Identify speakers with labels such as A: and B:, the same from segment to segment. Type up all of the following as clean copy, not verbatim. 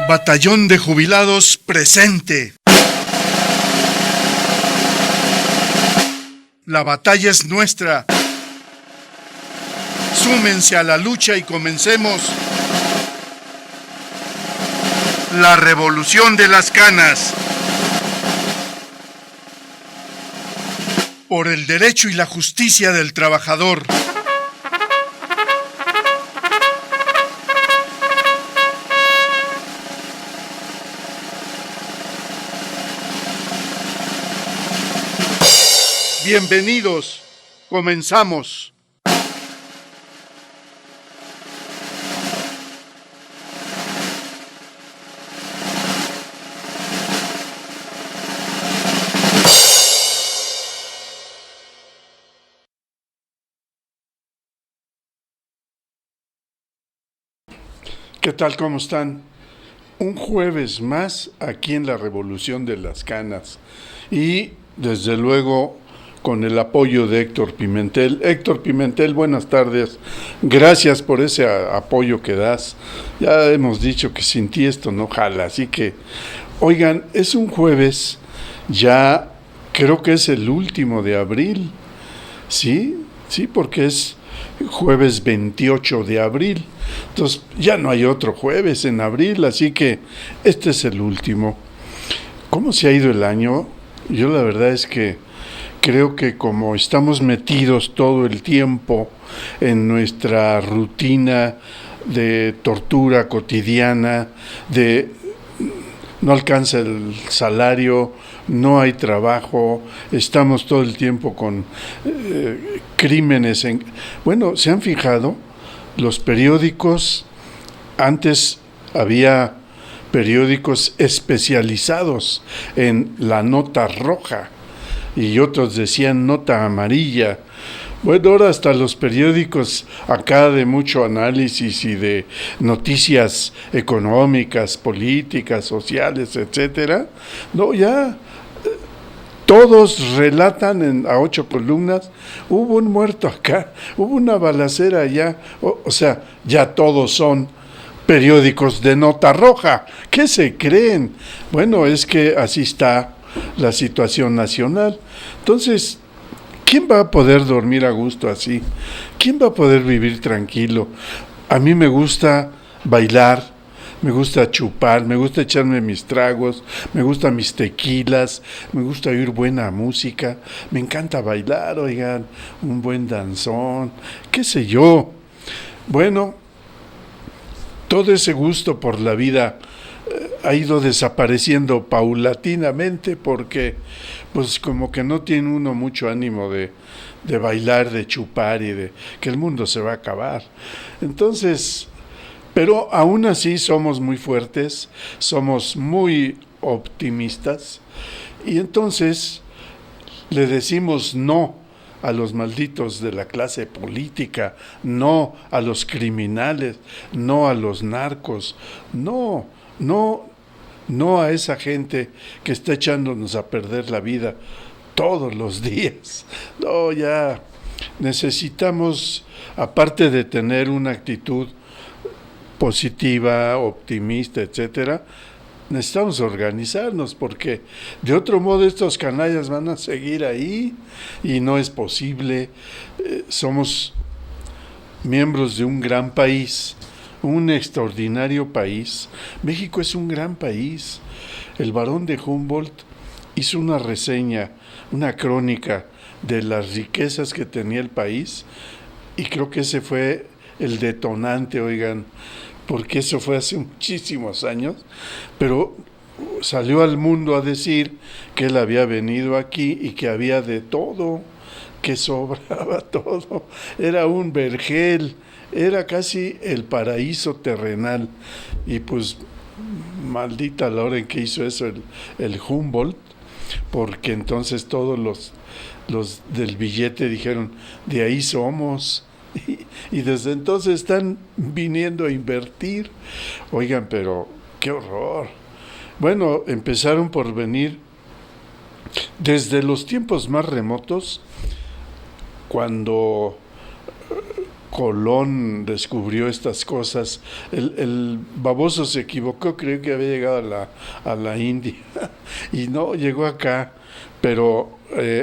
A: Batallón de Jubilados presente. La batalla es nuestra. Súmense a la lucha y comencemos la revolución de las canas. Por el derecho y la justicia del trabajador. Bienvenidos. Comenzamos. ¿Qué tal? ¿Cómo están? Un jueves más aquí en la Revolución de las Canas y desde luego con el apoyo de Héctor Pimentel. Héctor Pimentel, buenas tardes. Gracias por ese apoyo que das. Ya hemos dicho que sin ti esto no jala, así que, oigan, es un jueves, ya creo que es el último de abril, ¿sí? Sí, porque es jueves 28 de abril. Entonces ya no hay otro jueves en abril, así que este es el último. ¿Cómo se ha ido el año? Yo la verdad es que creo que como estamos metidos todo el tiempo en nuestra rutina de tortura cotidiana, de no alcanza el salario, no hay trabajo, estamos todo el tiempo con crímenes. Bueno, ¿se han fijado? Los periódicos, antes había periódicos especializados en la nota roja y otros decían nota amarilla. Bueno, ahora hasta los periódicos acá de mucho análisis y de noticias económicas, políticas, sociales, etcétera, no, ya todos relatan a 8 columnas, hubo un muerto acá, hubo una balacera allá, o sea, ya todos son periódicos de nota roja. ¿Qué se creen? Bueno, es que así está la situación nacional. Entonces, ¿quién va a poder dormir a gusto así? ¿Quién va a poder vivir tranquilo? A mí me gusta bailar, me gusta chupar, me gusta echarme mis tragos, me gustan mis tequilas, me gusta oír buena música, me encanta bailar, oigan, un buen danzón, qué sé yo. Bueno, todo ese gusto por la vida ha ido desapareciendo paulatinamente porque pues como que no tiene uno mucho ánimo de bailar, de chupar y de que el mundo se va a acabar. Entonces, pero aún así somos muy fuertes, somos muy optimistas y entonces le decimos no a los malditos de la clase política, no a los criminales, no a los narcos, no a esa gente que está echándonos a perder la vida todos los días. No, ya necesitamos, aparte de tener una actitud positiva, optimista, etcétera, necesitamos organizarnos porque de otro modo estos canallas van a seguir ahí y no es posible. Somos miembros de un gran país, un extraordinario país. México es un gran país. El barón de Humboldt hizo una reseña, una crónica de las riquezas que tenía el país y creo que ese fue el detonante, oigan, porque eso fue hace muchísimos años, pero salió al mundo a decir que él había venido aquí y que había de todo, que sobraba todo, era un vergel, era casi el paraíso terrenal, y pues maldita la hora en que hizo eso el Humboldt, porque entonces todos los del billete dijeron, de ahí somos. Y desde entonces están viniendo a invertir. Oigan, pero qué horror. Bueno, empezaron por venir desde los tiempos más remotos, cuando Colón descubrió estas cosas. El baboso se equivocó, creyó que había llegado a la India y no, llegó acá, pero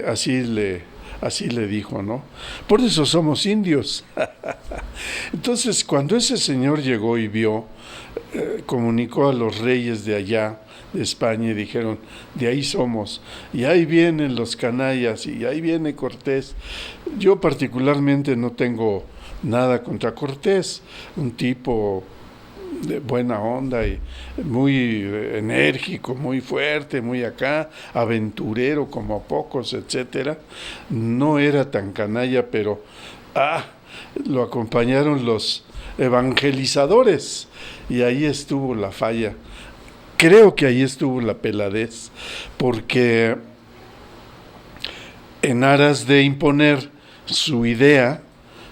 A: así le dijo, ¿no? Por eso somos indios. Entonces, cuando ese señor llegó y vio, comunicó a los reyes de allá, de España, y dijeron, de ahí somos, y ahí vienen los canallas, y ahí viene Cortés. Yo particularmente no tengo nada contra Cortés, un tipo de buena onda y muy enérgico, muy fuerte, muy acá, aventurero como pocos, etcétera. No era tan canalla, pero lo acompañaron los evangelizadores y ahí estuvo la falla. Creo que ahí estuvo la peladez, porque en aras de imponer su idea,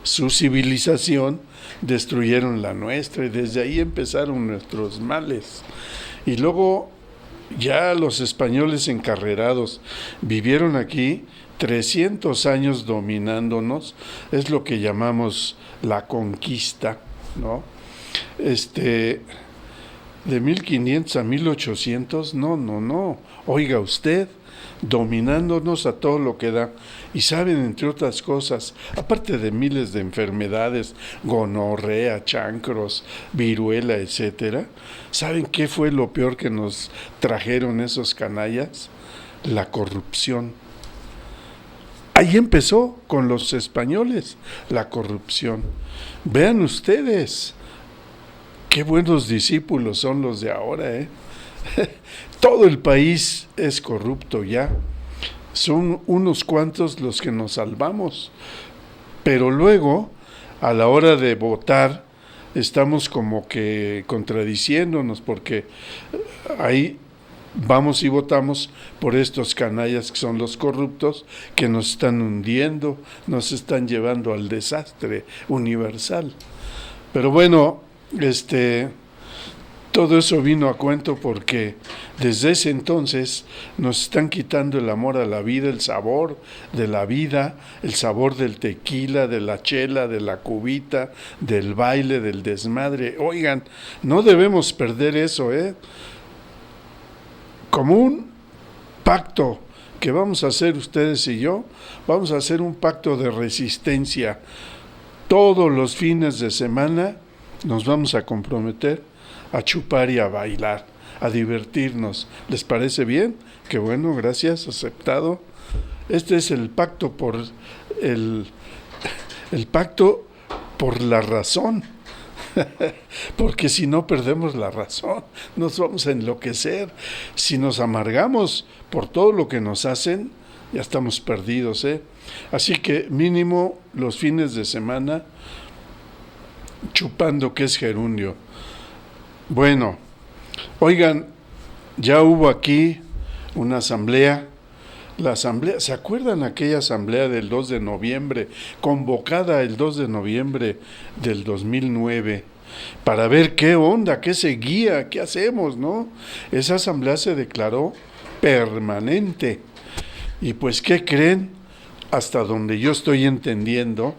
A: su civilización, destruyeron la nuestra y desde ahí empezaron nuestros males. Y luego ya los españoles encarrerados vivieron aquí 300 años dominándonos, es lo que llamamos la conquista, ¿no? De 1500 a 1800, no. Oiga usted, dominándonos a todo lo que da. Y saben, entre otras cosas, aparte de miles de enfermedades, gonorrea, chancros, viruela, etcétera, ¿saben qué fue lo peor que nos trajeron esos canallas? La corrupción. Ahí empezó con los españoles, la corrupción. Vean ustedes, qué buenos discípulos son los de ahora, ¿eh? Todo el país es corrupto ya. Son unos cuantos los que nos salvamos. Pero luego, a la hora de votar, estamos como que contradiciéndonos, porque ahí vamos y votamos por estos canallas que son los corruptos, que nos están hundiendo, nos están llevando al desastre universal. Pero bueno, todo eso vino a cuento porque desde ese entonces nos están quitando el amor a la vida, el sabor de la vida, el sabor del tequila, de la chela, de la cubita, del baile, del desmadre. Oigan, no debemos perder eso, ¿eh? Como un pacto que vamos a hacer ustedes y yo, vamos a hacer un pacto de resistencia. Todos los fines de semana nos vamos a comprometer a chupar y a bailar, a divertirnos. ¿Les parece bien? Qué bueno, gracias, aceptado. Este es el pacto el pacto por la razón. Porque si no perdemos la razón, nos vamos a enloquecer. Si nos amargamos por todo lo que nos hacen, ya estamos perdidos, ¿eh? Así que mínimo los fines de semana chupando, que es gerundio. Bueno, oigan, ya hubo aquí una asamblea. La asamblea, ¿se acuerdan aquella asamblea del 2 de noviembre, convocada el 2 de noviembre del 2009, para ver qué onda, qué seguía, qué hacemos, ¿no? Esa asamblea se declaró permanente. Y pues, ¿qué creen? Hasta donde yo estoy entendiendo,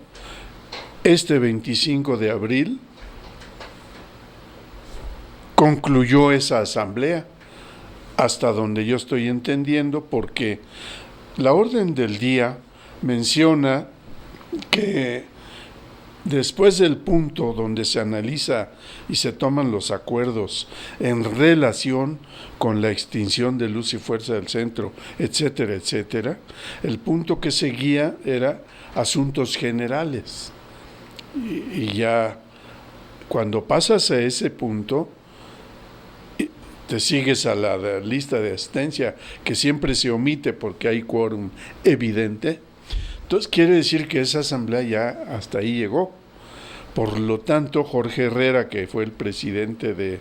A: este 25 de abril concluyó esa asamblea, hasta donde yo estoy entendiendo, porque la orden del día menciona que después del punto donde se analiza y se toman los acuerdos en relación con la extinción de Luz y Fuerza del Centro, etcétera, etcétera, el punto que seguía era asuntos generales. Y ya cuando pasas a ese punto, te sigues a la lista de asistencia, que siempre se omite porque hay quórum evidente. Entonces quiere decir que esa asamblea ya hasta ahí llegó. Por lo tanto, Jorge Herrera, que fue el presidente de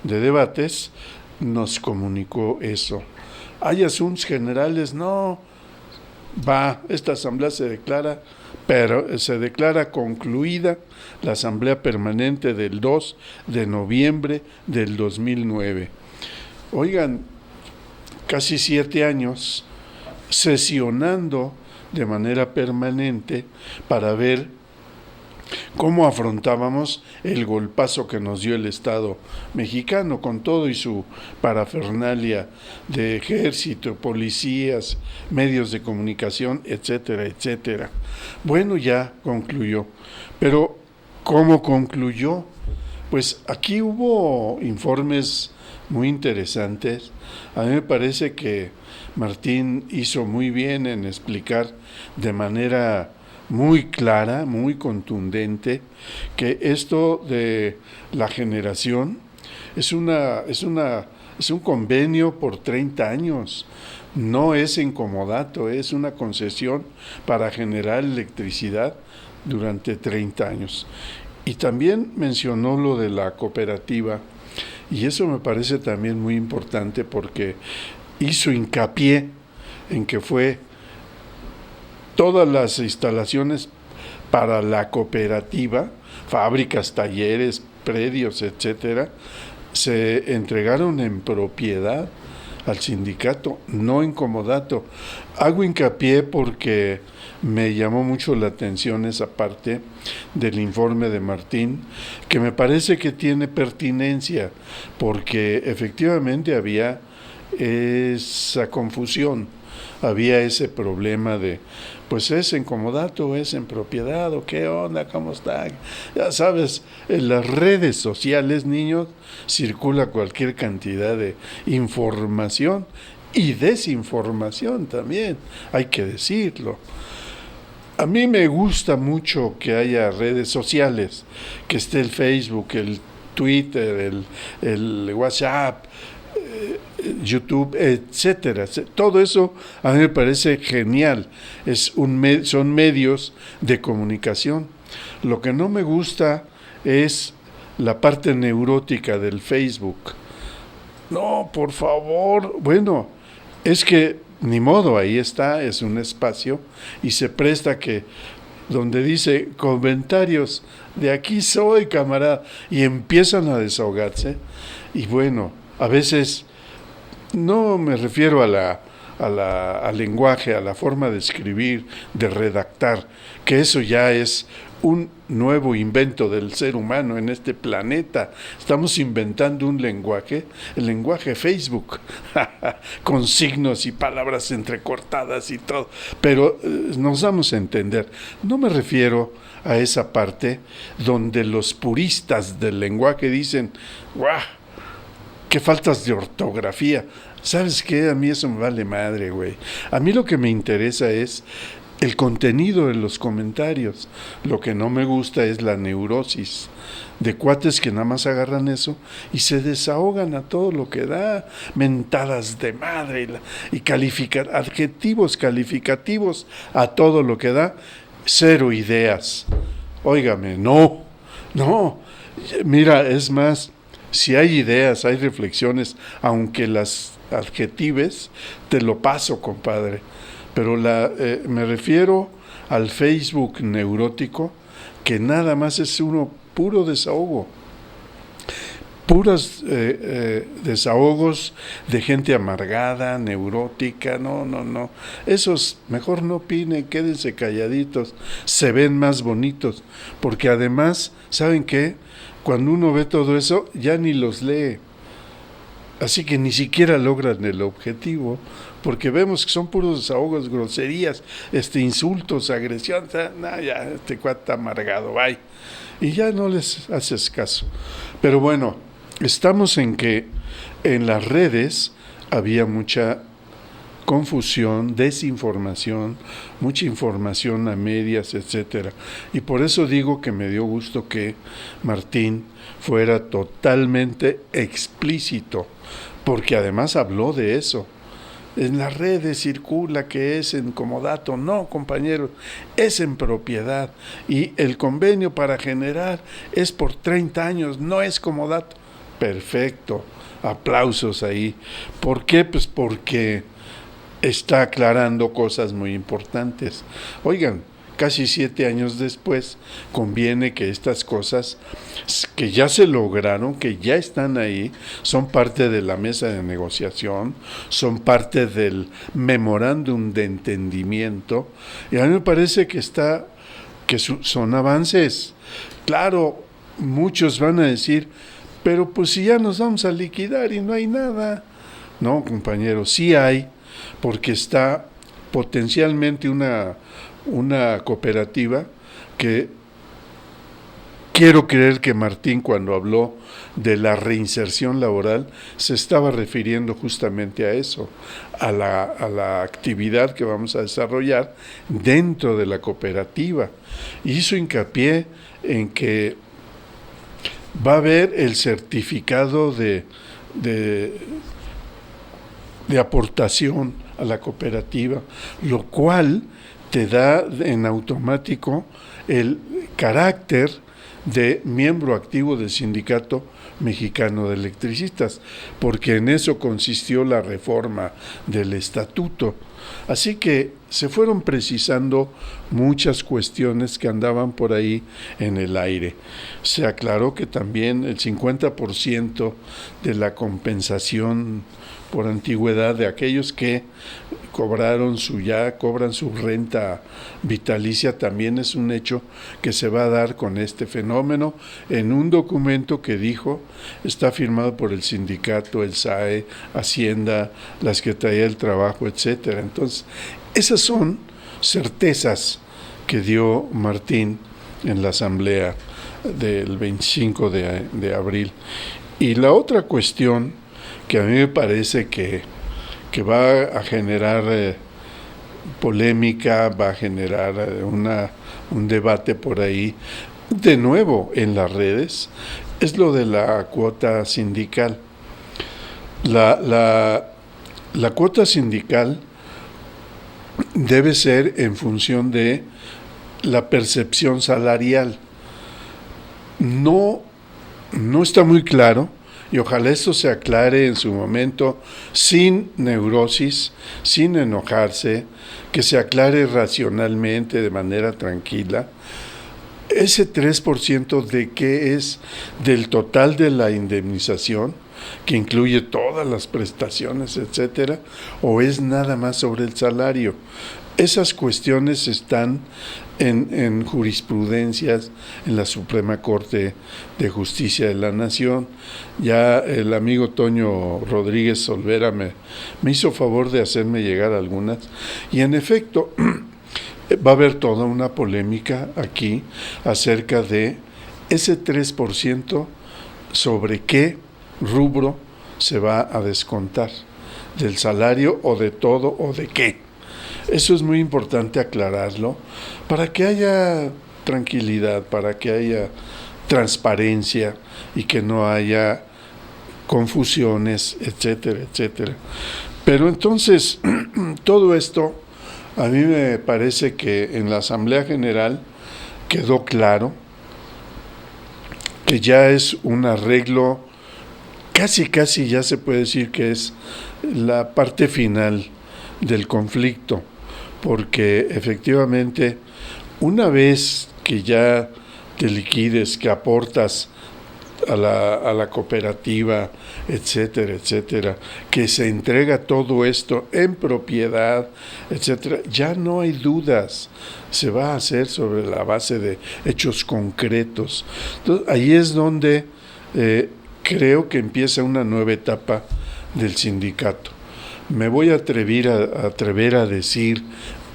A: debates, nos comunicó eso. ¿Hay asuntos generales? No. Esta asamblea se declara concluida la asamblea permanente del 2 de noviembre del 2009. Oigan, casi 7 años sesionando de manera permanente para ver cómo afrontábamos el golpazo que nos dio el Estado mexicano con todo y su parafernalia de ejército, policías, medios de comunicación, etcétera, etcétera. Bueno, ya concluyó. Pero, ¿cómo concluyó? Pues aquí hubo informes muy interesantes. A mí me parece que Martín hizo muy bien en explicar de manera muy clara, muy contundente, que esto de la generación es un convenio por 30 años. No es en comodato, es una concesión para generar electricidad durante 30 años. Y también mencionó lo de la cooperativa, y eso me parece también muy importante porque hizo hincapié en que fue todas las instalaciones para la cooperativa, fábricas, talleres, predios, etcétera, se entregaron en propiedad al sindicato, no en comodato. Hago hincapié porque me llamó mucho la atención esa parte del informe de Martín, que me parece que tiene pertinencia, porque efectivamente había esa confusión, había ese problema de, pues es en comodato, es en propiedad, o qué onda, cómo está. Ya sabes, en las redes sociales, niños, circula cualquier cantidad de información y desinformación también, hay que decirlo. A mí me gusta mucho que haya redes sociales, que esté el Facebook, el Twitter, el WhatsApp, YouTube, etcétera. Todo eso a mí me parece genial. Son medios de comunicación. Lo que no me gusta es la parte neurótica del Facebook. No, por favor. Bueno, es que ni modo, ahí está, es un espacio y se presta que donde dice comentarios de aquí soy, camarada, y empiezan a desahogarse. Y bueno, a veces no me refiero al lenguaje, a la forma de escribir, de redactar, que eso ya es un nuevo invento del ser humano en este planeta. Estamos inventando un lenguaje, el lenguaje Facebook, con signos y palabras entrecortadas y todo, pero nos damos a entender. No me refiero a esa parte donde los puristas del lenguaje dicen, ¡guau! ¡Qué faltas de ortografía! ¿Sabes qué? A mí eso me vale madre, güey. A mí lo que me interesa es el contenido de los comentarios. Lo que no me gusta es la neurosis de cuates que nada más agarran eso y se desahogan a todo lo que da, mentadas de madre y adjetivos calificativos a todo lo que da, cero ideas. Óigame, no, mira, es más, si hay ideas, hay reflexiones, aunque las adjetives, te lo paso, compadre. Pero me refiero al Facebook neurótico, que nada más es uno puro desahogo. Puros desahogos de gente amargada, neurótica, no. Esos mejor no opinen, quédense calladitos, se ven más bonitos, porque además, ¿saben qué? Cuando uno ve todo eso, ya ni los lee. Así que ni siquiera logran el objetivo, porque vemos que son puros desahogos, groserías, insultos, agresión, ya, este cuate está amargado, bye. Y ya no les haces caso. Pero bueno, estamos en que en las redes había mucha confusión, desinformación, mucha información a medias, etcétera. Y por eso digo que me dio gusto que Martín fuera totalmente explícito, porque además habló de eso. En las redes circula que es en comodato. No, compañeros, es en propiedad. Y el convenio para generar es por 30 años, no es comodato. Perfecto, aplausos ahí. ¿Por qué? Pues porque está aclarando cosas muy importantes. Oigan, casi 7 años después, conviene que estas cosas que ya se lograron, que ya están ahí, son parte de la mesa de negociación, son parte del memorándum de entendimiento, y a mí me parece que está que son avances. Claro, muchos van a decir, pero pues si ya nos vamos a liquidar y no hay nada. No, compañero, sí hay, porque está potencialmente una cooperativa que quiero creer que Martín, cuando habló de la reinserción laboral, se estaba refiriendo justamente a eso, a la actividad que vamos a desarrollar dentro de la cooperativa. Hizo hincapié en que va a haber el certificado de aportación a la cooperativa, lo cual te da en automático el carácter de miembro activo del Sindicato Mexicano de Electricistas, porque en eso consistió la reforma del estatuto. Así que se fueron precisando muchas cuestiones que andaban por ahí en el aire. Se aclaró que también el 50% de la compensación por antigüedad de aquellos que cobran su renta vitalicia, también es un hecho que se va a dar con este fenómeno en un documento que dijo, está firmado por el sindicato, el SAE, Hacienda, la Secretaría del Trabajo, etcétera. Entonces, esas son certezas que dio Martín en la asamblea del 25 de abril. Y la otra cuestión que a mí me parece que va a generar polémica, va a generar un debate por ahí, de nuevo en las redes, es lo de la cuota sindical. La cuota sindical debe ser en función de la percepción salarial. No está muy claro, y ojalá esto se aclare en su momento, sin neurosis, sin enojarse, que se aclare racionalmente, de manera tranquila. Ese 3% de qué es del total de la indemnización, que incluye todas las prestaciones, etcétera, o es nada más sobre el salario. Esas cuestiones están en jurisprudencias en la Suprema Corte de Justicia de la Nación. Ya el amigo Toño Rodríguez Olvera me hizo favor de hacerme llegar algunas, y en efecto va a haber toda una polémica aquí acerca de ese 3% sobre qué rubro se va a descontar, del salario o de todo o de qué. Eso es muy importante aclararlo para que haya tranquilidad, para que haya transparencia y que no haya confusiones, etcétera, etcétera. Pero entonces, todo esto, a mí me parece que en la Asamblea General quedó claro que ya es un arreglo, casi ya se puede decir que es la parte final del conflicto, porque efectivamente una vez que ya te liquides, que aportas a la cooperativa, etcétera, etcétera, que se entrega todo esto en propiedad, etcétera, ya no hay dudas, se va a hacer sobre la base de hechos concretos. Entonces, ahí es donde creo que empieza una nueva etapa del sindicato. Me voy a atrever a decir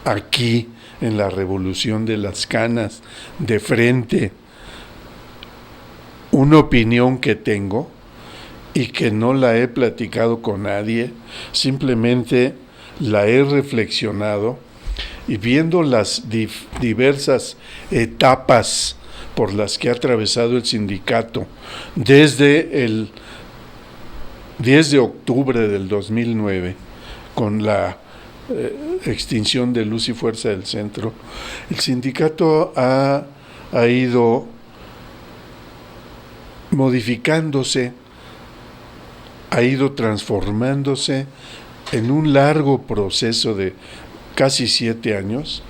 A: aquí, en la Revolución de las Canas, de frente, una opinión que tengo y que no la he platicado con nadie, simplemente la he reflexionado, y viendo las diversas etapas por las que ha atravesado el sindicato desde el 10 de octubre del 2009, con la extinción de Luz y Fuerza del Centro, el sindicato ha ido modificándose, ha ido transformándose en un largo proceso de casi 7 años,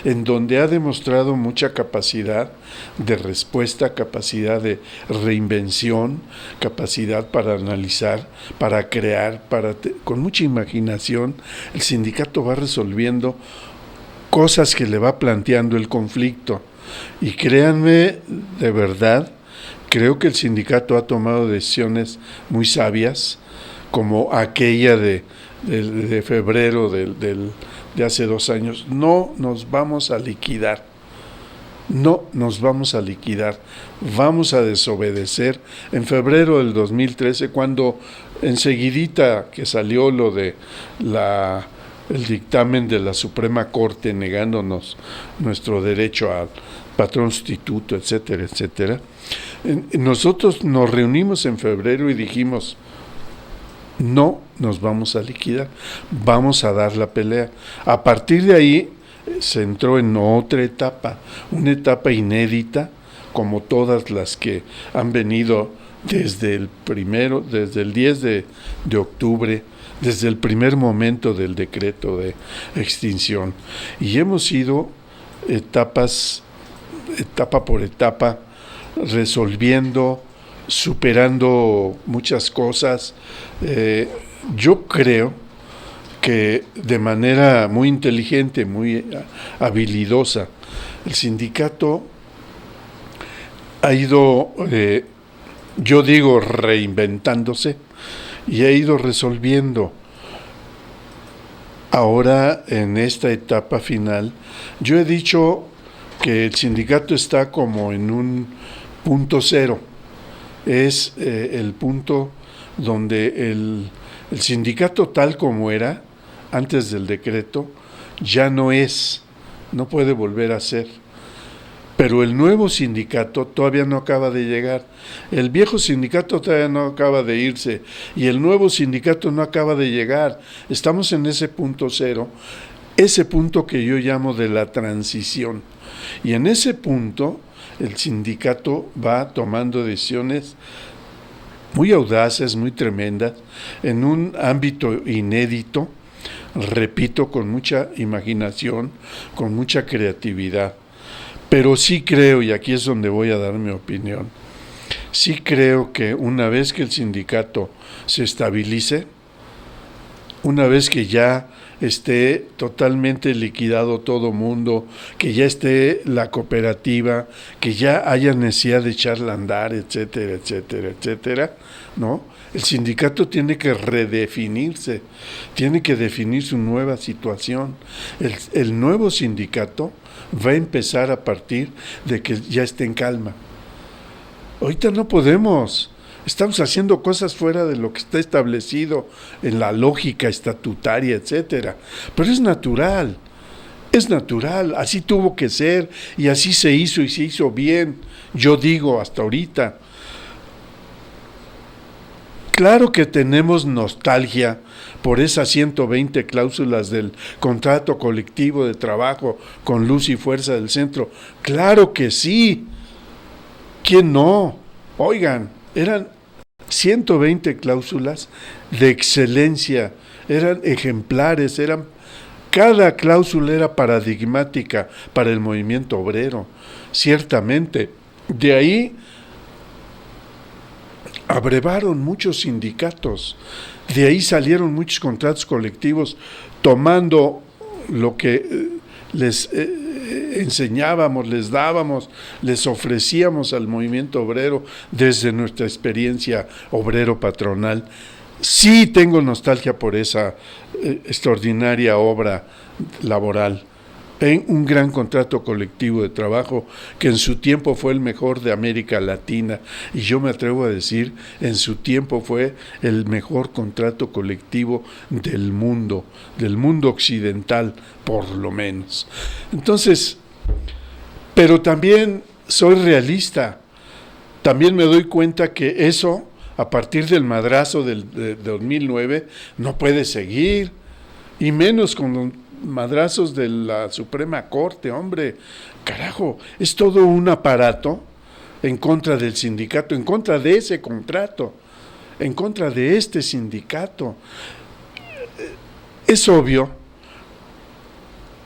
A: en donde ha demostrado mucha capacidad de respuesta, capacidad de reinvención, capacidad para analizar, para crear, con mucha imaginación. El sindicato va resolviendo cosas que le va planteando el conflicto. Y créanme, de verdad, creo que el sindicato ha tomado decisiones muy sabias, como aquella de febrero de hace 2 años. No nos vamos a liquidar, no nos vamos a liquidar, vamos a desobedecer. En febrero del 2013, cuando enseguidita que salió lo de el dictamen de la Suprema Corte negándonos nuestro derecho al patrón sustituto, etcétera, etcétera, nosotros nos reunimos en febrero y dijimos: no nos vamos a liquidar, vamos a dar la pelea. A partir de ahí se entró en otra etapa, una etapa inédita, como todas las que han venido desde el 10 de octubre, desde el primer momento del decreto de extinción. Y hemos ido etapa por etapa, resolviendo, superando muchas cosas. Yo creo que de manera muy inteligente, muy habilidosa, el sindicato ha ido, yo digo, reinventándose y ha ido resolviendo. Ahora, en esta etapa final, yo he dicho que el sindicato está como en un punto cero. Es el punto donde el sindicato tal como era antes del decreto ya no puede volver a ser. Pero el nuevo sindicato todavía no acaba de llegar. El viejo sindicato todavía no acaba de irse y el nuevo sindicato no acaba de llegar. Estamos en ese punto cero, ese punto que yo llamo de la transición. Y en ese punto el sindicato va tomando decisiones muy audaces, muy tremendas, en un ámbito inédito, repito, con mucha imaginación, con mucha creatividad. Pero sí creo, y aquí es donde voy a dar mi opinión, sí creo que una vez que el sindicato se estabilice, una vez que ya esté totalmente liquidado todo mundo, que ya esté la cooperativa, que ya haya necesidad de echarla a andar, etcétera, etcétera, etcétera, ¿no? El sindicato tiene que redefinirse, tiene que definir su nueva situación. El nuevo sindicato va a empezar a partir de que ya esté en calma. Ahorita no podemos. Estamos haciendo cosas fuera de lo que está establecido en la lógica estatutaria, etcétera. Pero es natural, así tuvo que ser y así se hizo y se hizo bien. Yo digo hasta ahorita. Claro que tenemos nostalgia por esas 120 cláusulas del contrato colectivo de trabajo con luz y fuerza del centro. Claro que sí. ¿Quién no? Oigan, eran 120 cláusulas de excelencia, eran ejemplares, cada cláusula era paradigmática para el movimiento obrero, ciertamente. De ahí abrevaron muchos sindicatos, de ahí salieron muchos contratos colectivos tomando lo que les enseñábamos, les dábamos, les ofrecíamos al movimiento obrero desde nuestra experiencia obrero-patronal. Sí tengo nostalgia por esa extraordinaria obra laboral, en un gran contrato colectivo de trabajo que en su tiempo fue el mejor de América Latina y yo me atrevo a decir, en su tiempo fue el mejor contrato colectivo del mundo occidental, por lo menos. Entonces, pero también soy realista, también me doy cuenta que eso, a partir del madrazo de 2009, no puede seguir, y menos con madrazos de la Suprema Corte, hombre, carajo, es todo un aparato en contra del sindicato, en contra de ese contrato, en contra de este sindicato. Es obvio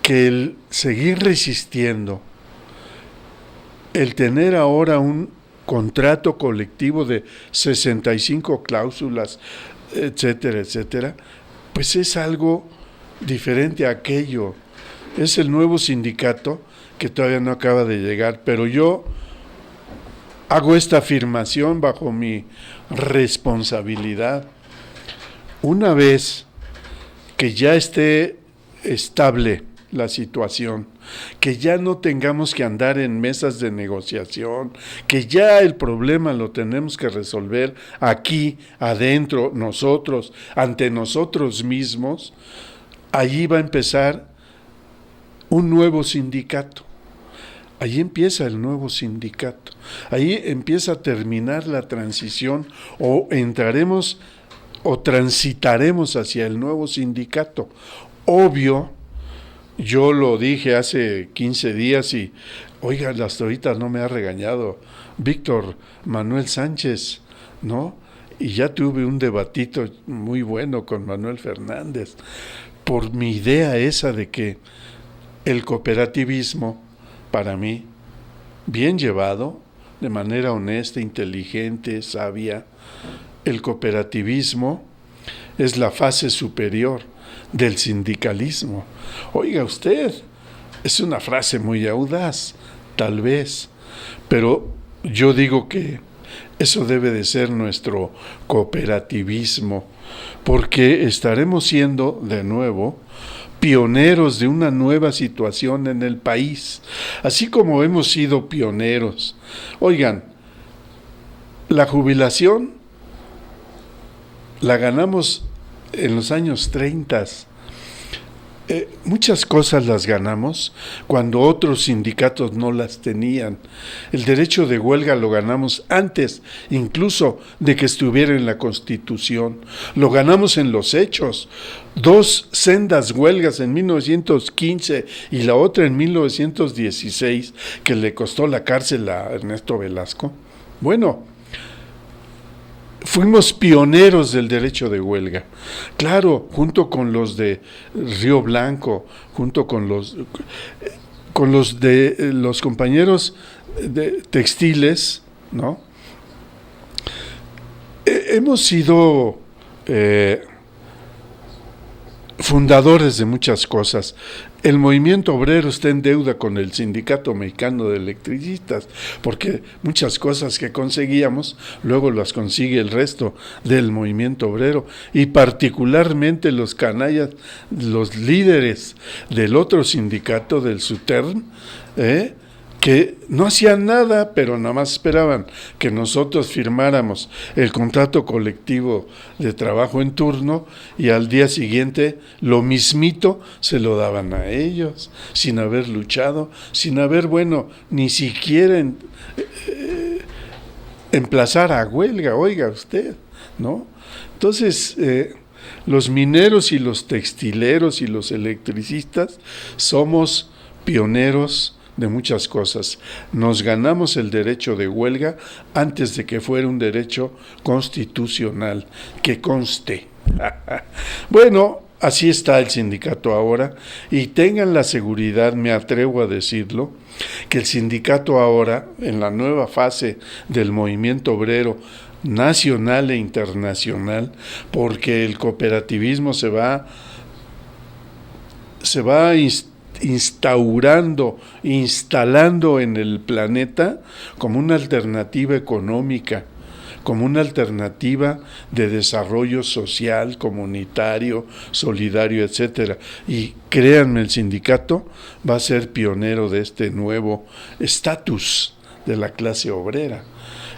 A: que el seguir resistiendo, el tener ahora un contrato colectivo de 65 cláusulas, etcétera, etcétera, pues es algo diferente a aquello. es el nuevo sindicato que todavía no acaba de llegar, pero yo hago esta afirmación bajo mi responsabilidad. Una vez que ya esté estable la situación, que ya no tengamos que andar en mesas de negociación, que ya el problema lo tenemos que resolver aquí, adentro, nosotros, ante nosotros mismos, allí va a empezar un nuevo sindicato. Allí empieza el nuevo sindicato. Ahí empieza a terminar la transición o entraremos o transitaremos hacia el nuevo sindicato. Obvio, yo lo dije hace 15 días y, oiga, hasta ahorita no me ha regañado Víctor Manuel Sánchez, ¿no? Y ya tuve un debatito muy bueno con Manuel Fernández por mi idea esa de que el cooperativismo, para mí, bien llevado, de manera honesta, inteligente, sabia, el cooperativismo es la fase superior del sindicalismo. Oiga usted, es una frase muy audaz, tal vez, pero yo digo que eso debe de ser nuestro cooperativismo, porque estaremos siendo, de nuevo, pioneros de una nueva situación en el país, así como hemos sido pioneros. Oigan, la jubilación la ganamos en los años 30. Muchas cosas las ganamos cuando otros sindicatos no las tenían. El derecho de huelga lo ganamos antes, incluso de que estuviera en la Constitución. Lo ganamos en los hechos. 2 sendas huelgas en 1915 y la otra en 1916, que le costó la cárcel a Ernesto Velasco. Bueno, fuimos pioneros del derecho de huelga. Claro, junto con los de Río Blanco, junto con los de los compañeros de textiles, ¿no? Hemos sido fundadores de muchas cosas. El movimiento obrero está en deuda con el Sindicato Mexicano de Electricistas, porque muchas cosas que conseguíamos, luego las consigue el resto del movimiento obrero, y particularmente los canallas, los líderes del otro sindicato, del SUTERN, que no hacían nada, pero nada más esperaban que nosotros firmáramos el contrato colectivo de trabajo en turno y al día siguiente lo mismito se lo daban a ellos, sin haber luchado, sin haber, ni siquiera emplazar a huelga, oiga usted, ¿no? Entonces, los mineros y los textileros y los electricistas somos pioneros de muchas cosas. Nos ganamos el derecho de huelga antes de que fuera un derecho constitucional, que conste. Bueno, así está el sindicato ahora, y tengan la seguridad, me atrevo a decirlo, que el sindicato ahora, en la nueva fase del movimiento obrero nacional e internacional, porque el cooperativismo se va instalando en el planeta como una alternativa económica, como una alternativa de desarrollo social, comunitario, solidario, etcétera. Y créanme, el sindicato va a ser pionero de este nuevo estatus de la clase obrera.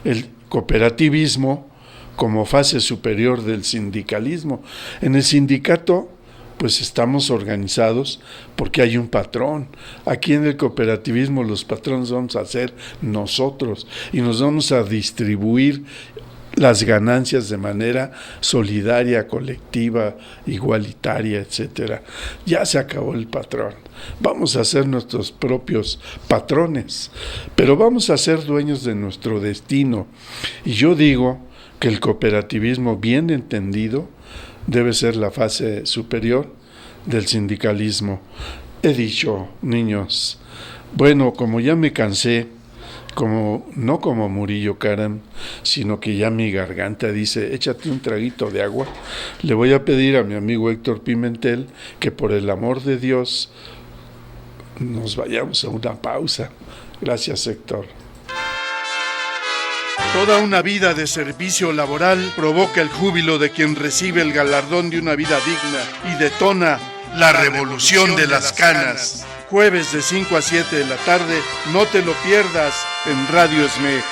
A: El cooperativismo como fase superior del sindicalismo. En el sindicato pues estamos organizados porque hay un patrón. Aquí en el cooperativismo los patrones vamos a ser nosotros y nos vamos a distribuir las ganancias de manera solidaria, colectiva, igualitaria, etcétera. Ya se acabó el patrón. Vamos a ser nuestros propios patrones, pero vamos a ser dueños de nuestro destino. Y yo digo que el cooperativismo, bien entendido, debe ser la fase superior del sindicalismo. He dicho, niños, como ya me cansé, no como Murillo Karam, sino que ya mi garganta dice, échate un traguito de agua, le voy a pedir a mi amigo Héctor Pimentel que por el amor de Dios nos vayamos a una pausa. Gracias, Héctor. Toda una vida de servicio laboral provoca el júbilo de quien recibe el galardón de una vida digna y detona la revolución de las canas. Jueves de 5 a 7 de la tarde, no te lo pierdas en Radio SMEG.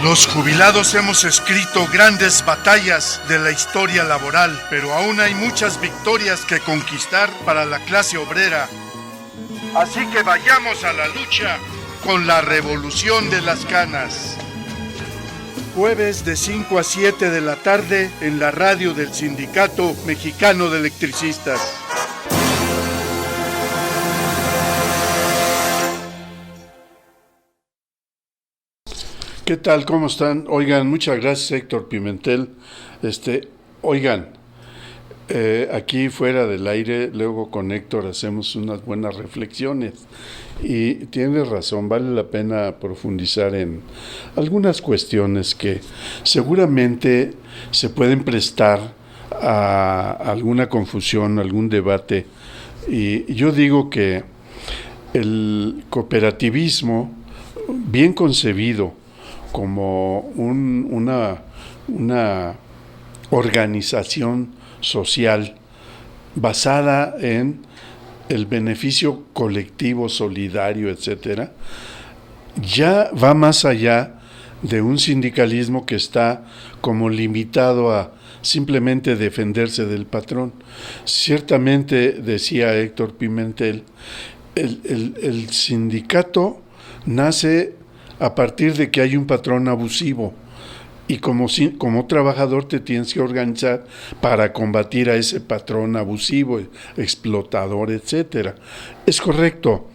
A: Los jubilados hemos escrito grandes batallas de la historia laboral, pero aún hay muchas victorias que conquistar para la clase obrera. Así que vayamos a la lucha con la revolución de las canas. Jueves de 5 a 7 de la tarde en la radio del Sindicato Mexicano de Electricistas. ¿Qué tal? ¿Cómo están? Oigan, muchas gracias, Héctor Pimentel. Oigan, aquí fuera del aire, luego con Héctor hacemos unas buenas reflexiones. Y tienes razón, vale la pena profundizar en algunas cuestiones que seguramente se pueden prestar a alguna confusión, algún debate. Y yo digo que el cooperativismo, bien concebido, como una organización social basada en el beneficio colectivo, solidario, etcétera, ya va más allá de un sindicalismo que está como limitado a simplemente defenderse del patrón. Ciertamente, decía Héctor Pimentel, el sindicato nace a partir de que hay un patrón abusivo y como trabajador te tienes que organizar para combatir a ese patrón abusivo, explotador, etcétera. Es correcto.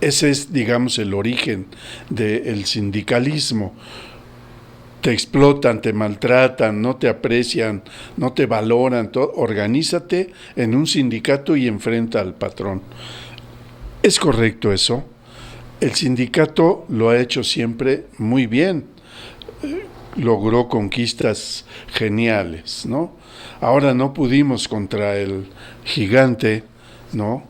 A: Ese es, digamos, el origen del sindicalismo. Te explotan, te maltratan, no te aprecian, no te valoran. Organízate en un sindicato y enfrenta al patrón. ¿Es correcto eso? El sindicato lo ha hecho siempre muy bien. Logró conquistas geniales, ¿no? Ahora no pudimos contra el gigante, ¿no?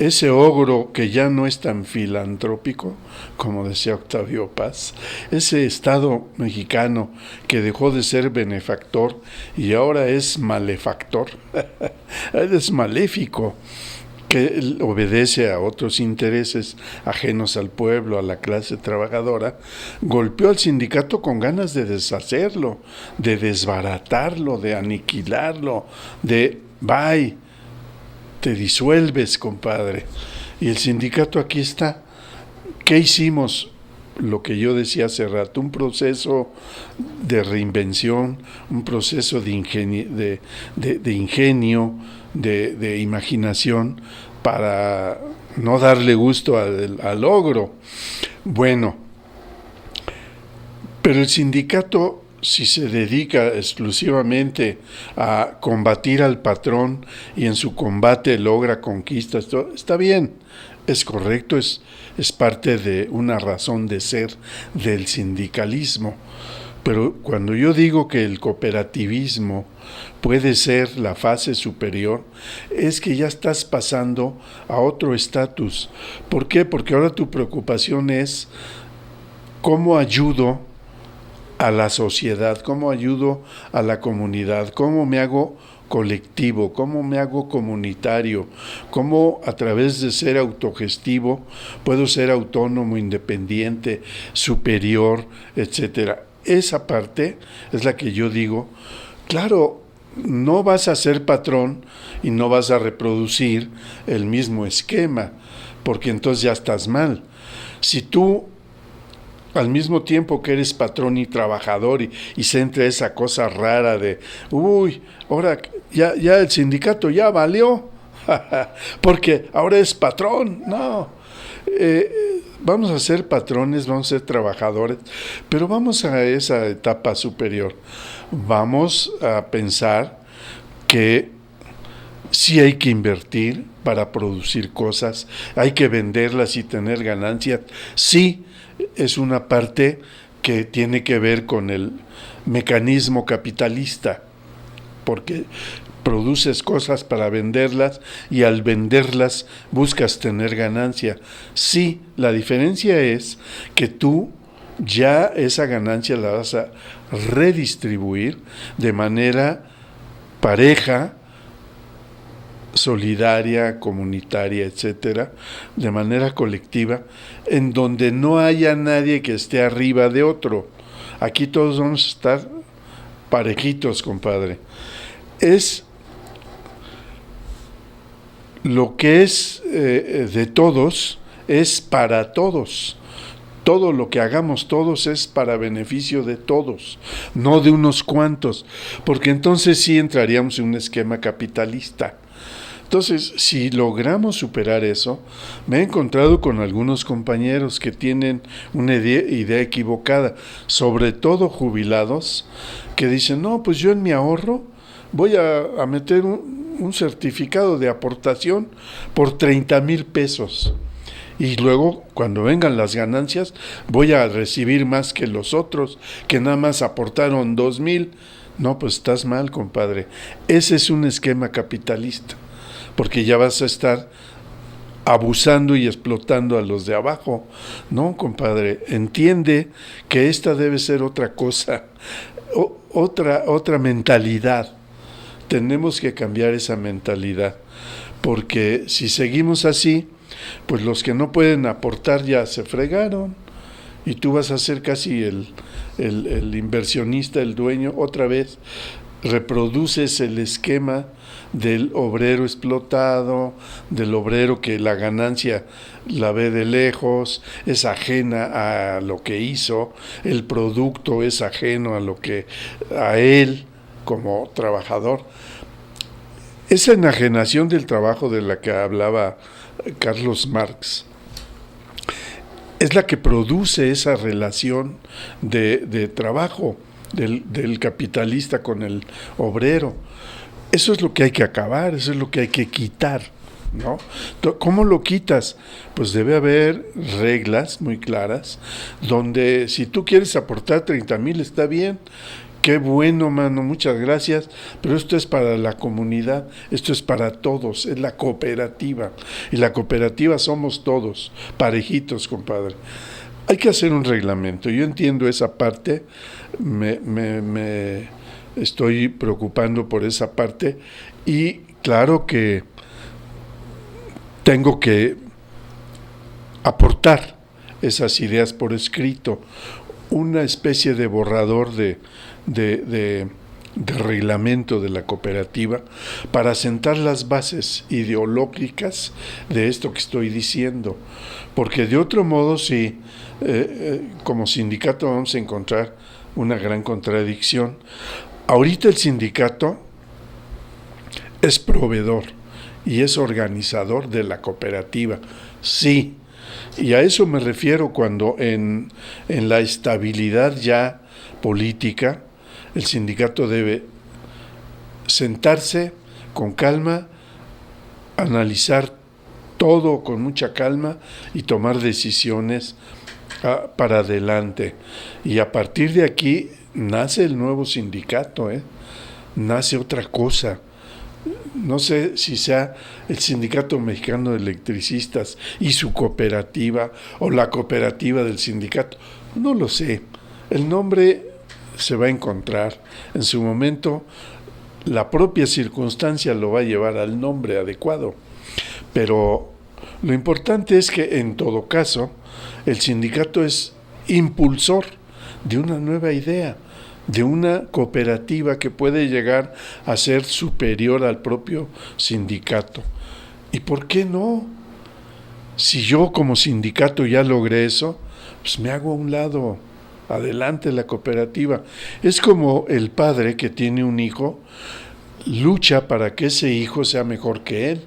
A: Ese ogro que ya no es tan filantrópico, como decía Octavio Paz, ese Estado mexicano que dejó de ser benefactor y ahora es malefactor, es maléfico, que obedece a otros intereses ajenos al pueblo, a la clase trabajadora, golpeó al sindicato con ganas de deshacerlo, de desbaratarlo, de aniquilarlo, de bye, te disuelves, compadre. Y el sindicato aquí está. ¿Qué hicimos? Lo que yo decía hace rato, un proceso de reinvención, un proceso de ingenio, de imaginación, para no darle gusto al ogro. Bueno, pero el sindicato, si se dedica exclusivamente a combatir al patrón y en su combate logra conquistas, está bien, es correcto, es parte de una razón de ser del sindicalismo. Pero cuando yo digo que el cooperativismo puede ser la fase superior, es que ya estás pasando a otro estatus. ¿Por qué? Porque ahora tu preocupación es cómo ayudo a la sociedad, cómo ayudo a la comunidad, cómo me hago colectivo, cómo me hago comunitario, cómo a través de ser autogestivo puedo ser autónomo, independiente, superior, etcétera. Esa parte es la que yo digo, claro, no vas a ser patrón y no vas a reproducir el mismo esquema, porque entonces ya estás mal. Si tú al mismo tiempo que eres patrón y trabajador y se entra esa cosa rara de, uy, ahora ya el sindicato ya valió, porque ahora es patrón, no. Vamos a ser patrones, vamos a ser trabajadores, pero vamos a esa etapa superior. Vamos a pensar que sí hay que invertir para producir cosas, hay que venderlas y tener ganancias. Sí, es una parte que tiene que ver con el mecanismo capitalista, porque produces cosas para venderlas y al venderlas buscas tener ganancia. Sí, la diferencia es que tú ya esa ganancia la vas a redistribuir de manera pareja, solidaria, comunitaria, etcétera, de manera colectiva, en donde no haya nadie que esté arriba de otro. Aquí todos vamos a estar parejitos, compadre. Es lo que es de todos, es para todos. Todo lo que hagamos todos es para beneficio de todos, no de unos cuantos, porque entonces sí entraríamos en un esquema capitalista. Entonces, si logramos superar eso, me he encontrado con algunos compañeros que tienen una idea equivocada, sobre todo jubilados, que dicen, no, pues yo en mi ahorro voy a meter un certificado de aportación por 30,000 pesos. Y luego, cuando vengan las ganancias, voy a recibir más que los otros, que nada más aportaron 2,000. No, pues estás mal, compadre. Ese es un esquema capitalista, porque ya vas a estar abusando y explotando a los de abajo. No, compadre, entiende que esta debe ser otra cosa, otra mentalidad. Tenemos que cambiar esa mentalidad, porque si seguimos así, pues los que no pueden aportar ya se fregaron y tú vas a ser casi el inversionista, el dueño, otra vez reproduces el esquema del obrero explotado, del obrero que la ganancia la ve de lejos, es ajena a lo que hizo, el producto es ajeno a él como trabajador. Esa enajenación del trabajo de la que hablaba Carlos Marx es la que produce esa relación de trabajo del capitalista con el obrero. Eso es lo que hay que acabar, eso es lo que hay que quitar, ¿no? ¿Cómo lo quitas? Pues debe haber reglas muy claras, donde si tú quieres aportar 30,000 está bien, qué bueno, mano, muchas gracias, pero esto es para la comunidad, esto es para todos, es la cooperativa, y la cooperativa somos todos, parejitos, compadre. Hay que hacer un reglamento, yo entiendo esa parte, me estoy preocupando por esa parte, y claro que tengo que aportar esas ideas por escrito, una especie de borrador de reglamento de la cooperativa para sentar las bases ideológicas de esto que estoy diciendo, porque de otro modo sí, como sindicato vamos a encontrar una gran contradicción. Ahorita el sindicato es proveedor y es organizador de la cooperativa, sí, y a eso me refiero cuando en la estabilidad ya política el sindicato debe sentarse con calma, analizar todo con mucha calma y tomar decisiones para adelante. Y a partir de aquí nace el nuevo sindicato, nace otra cosa. No sé si sea el Sindicato Mexicano de Electricistas y su cooperativa o la cooperativa del sindicato. No lo sé. El nombre se va a encontrar. En su momento, la propia circunstancia lo va a llevar al nombre adecuado. Pero lo importante es que, en todo caso, el sindicato es impulsor de una nueva idea, de una cooperativa que puede llegar a ser superior al propio sindicato. ¿Y por qué no? Si yo como sindicato ya logré eso, pues me hago a un lado. Adelante la cooperativa. Es como el padre que tiene un hijo, lucha para que ese hijo sea mejor que él.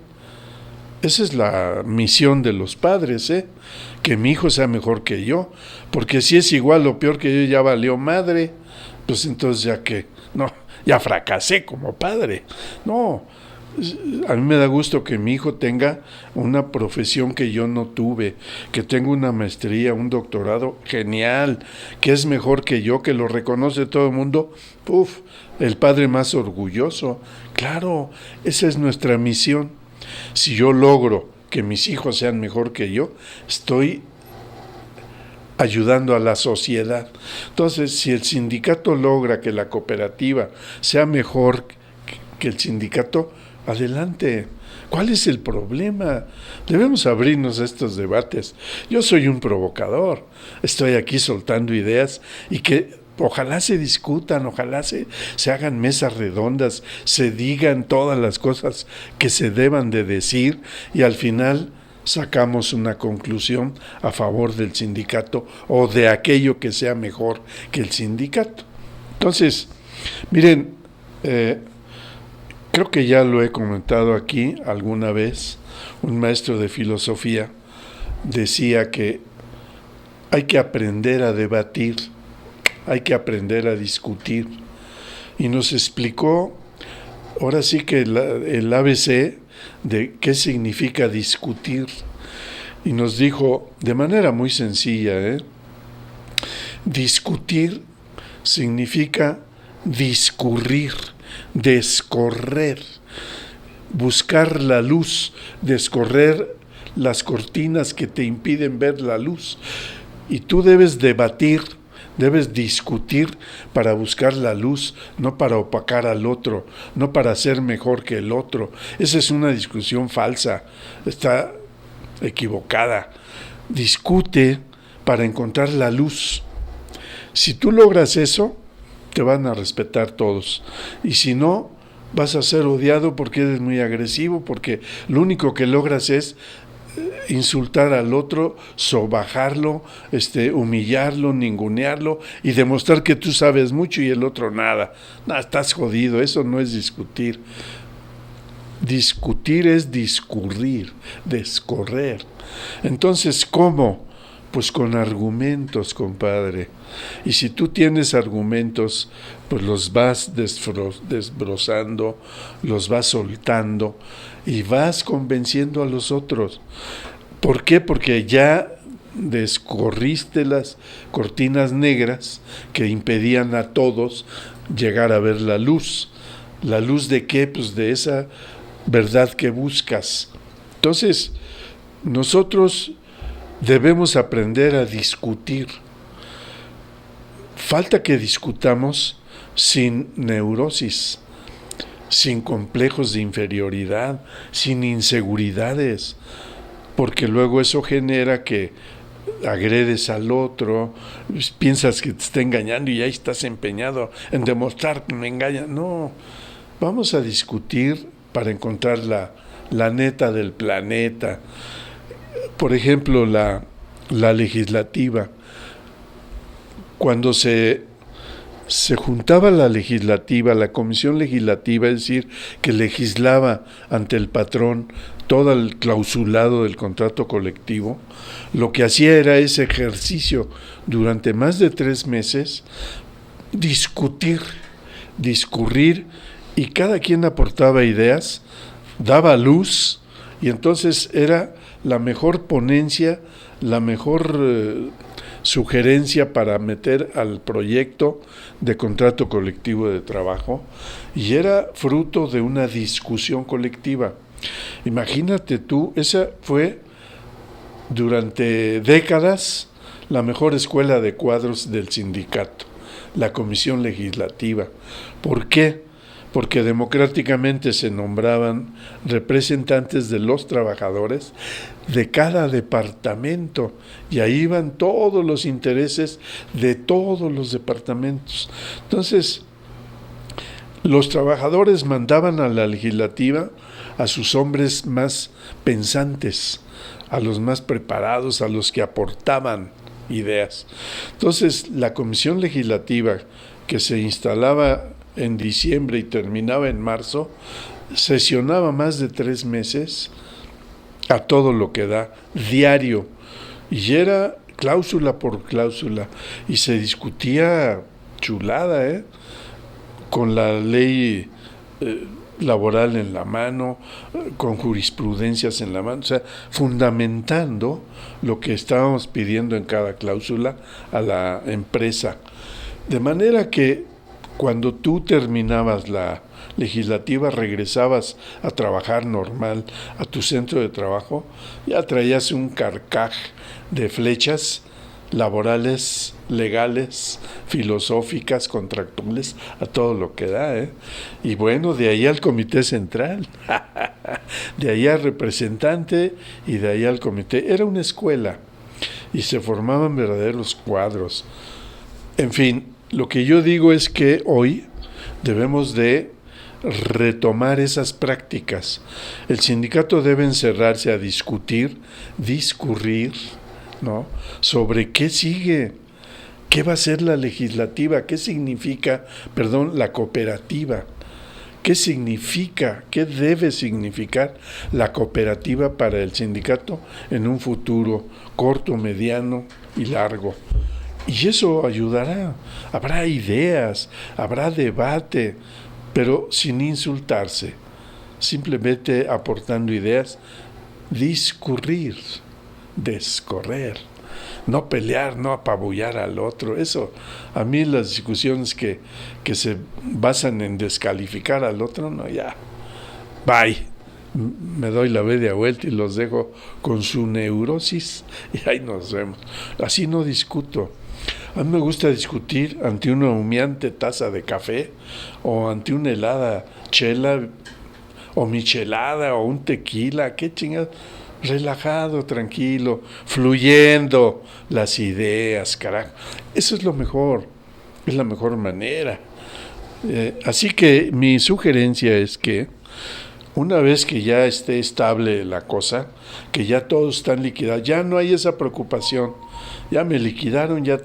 A: Esa es la misión de los padres, que mi hijo sea mejor que yo, porque si es igual o peor que yo ya valió madre, pues entonces ya que, no, ya fracasé como padre. No, a mí me da gusto que mi hijo tenga una profesión que yo no tuve, que tenga una maestría, un doctorado genial, que es mejor que yo, que lo reconoce todo el mundo. El padre más orgulloso. Claro, esa es nuestra misión. Si yo logro que mis hijos sean mejor que yo, estoy ayudando a la sociedad. Entonces, si el sindicato logra que la cooperativa sea mejor que el sindicato, adelante. ¿Cuál es el problema? Debemos abrirnos a estos debates. Yo soy un provocador, estoy aquí soltando ideas y que ojalá se discutan, ojalá se hagan mesas redondas, se digan todas las cosas que se deban de decir y al final sacamos una conclusión a favor del sindicato o de aquello que sea mejor que el sindicato. Entonces, miren, creo que ya lo he comentado aquí alguna vez, un maestro de filosofía decía que hay que aprender a debatir, hay que aprender a discutir. Y nos explicó, ahora sí que el ABC de qué significa discutir. Y nos dijo de manera muy sencilla, discutir significa discurrir, descorrer, buscar la luz, descorrer las cortinas que te impiden ver la luz. Y tú debes debatir, debes discutir para buscar la luz, no para opacar al otro, no para ser mejor que el otro. Esa es una discusión falsa, está equivocada. Discute para encontrar la luz. Si tú logras eso, te van a respetar todos. Y si no, vas a ser odiado porque eres muy agresivo, porque lo único que logras es insultar al otro, sobajarlo, humillarlo, ningunearlo y demostrar que tú sabes mucho y el otro nada. No, estás jodido, eso no es discutir. Discutir es discurrir, descorrer. Entonces, ¿cómo? Pues con argumentos, compadre. Y si tú tienes argumentos, pues los vas desbrozando, los vas soltando y vas convenciendo a los otros. ¿Por qué? Porque ya descorriste las cortinas negras que impedían a todos llegar a ver la luz. ¿La luz de qué? Pues de esa verdad que buscas. Entonces, nosotros debemos aprender a discutir. Falta que discutamos sin neurosis, sin complejos de inferioridad, sin inseguridades, porque luego eso genera que agredes al otro, piensas que te está engañando y ahí estás empeñado en demostrar que me engaña. No, vamos a discutir para encontrar la neta del planeta. Por ejemplo, la legislativa. Cuando se juntaba la legislativa, la comisión legislativa, es decir, que legislaba ante el patrón todo el clausulado del contrato colectivo, lo que hacía era ese ejercicio durante más de 3 meses, discurrir, y cada quien aportaba ideas, daba luz, y entonces era la mejor ponencia, la mejor sugerencia para meter al proyecto de contrato colectivo de trabajo, y era fruto de una discusión colectiva. Imagínate tú, esa fue durante décadas la mejor escuela de cuadros del sindicato, la comisión legislativa. ¿Por qué? Porque democráticamente se nombraban representantes de los trabajadores de cada departamento y ahí iban todos los intereses de todos los departamentos. Entonces, los trabajadores mandaban a la legislativa a sus hombres más pensantes, a los más preparados, a los que aportaban ideas. Entonces, la comisión legislativa que se instalaba en diciembre y terminaba en marzo, sesionaba más de 3 meses a todo lo que da, diario, y era cláusula por cláusula, y se discutía chulada, con la ley laboral en la mano, con jurisprudencias en la mano, o sea, fundamentando lo que estábamos pidiendo en cada cláusula a la empresa. De manera que cuando tú terminabas la legislativa, regresabas a trabajar normal a tu centro de trabajo, ya traías un carcaj de flechas laborales, legales, filosóficas, contractuales, a todo lo que da, Y bueno, de ahí al comité central, de ahí al representante y de ahí al comité. Era una escuela y se formaban verdaderos cuadros. En fin, lo que yo digo es que hoy debemos de retomar esas prácticas. El sindicato debe encerrarse a discutir, discurrir, ¿no?, sobre qué sigue, qué va a ser la legislativa, qué significa, la cooperativa, qué significa, qué debe significar la cooperativa para el sindicato en un futuro corto, mediano y largo. Y eso ayudará. Habrá ideas, habrá debate, pero sin insultarse, simplemente aportando ideas, discurrir, descorrer, no pelear, no apabullar al otro. Eso, a mí las discusiones que se basan en descalificar al otro, no, ya, bye. Me doy la media vuelta y los dejo con su neurosis y ahí nos vemos. Así no discuto. A mí me gusta discutir ante una humeante taza de café o ante una helada chela o michelada o un tequila, qué chingada, relajado, tranquilo, fluyendo las ideas, carajo. Eso es lo mejor. Es la mejor manera. Así que mi sugerencia es que una vez que ya esté estable la cosa, que ya todos están liquidados, ya no hay esa preocupación. Ya me liquidaron, ya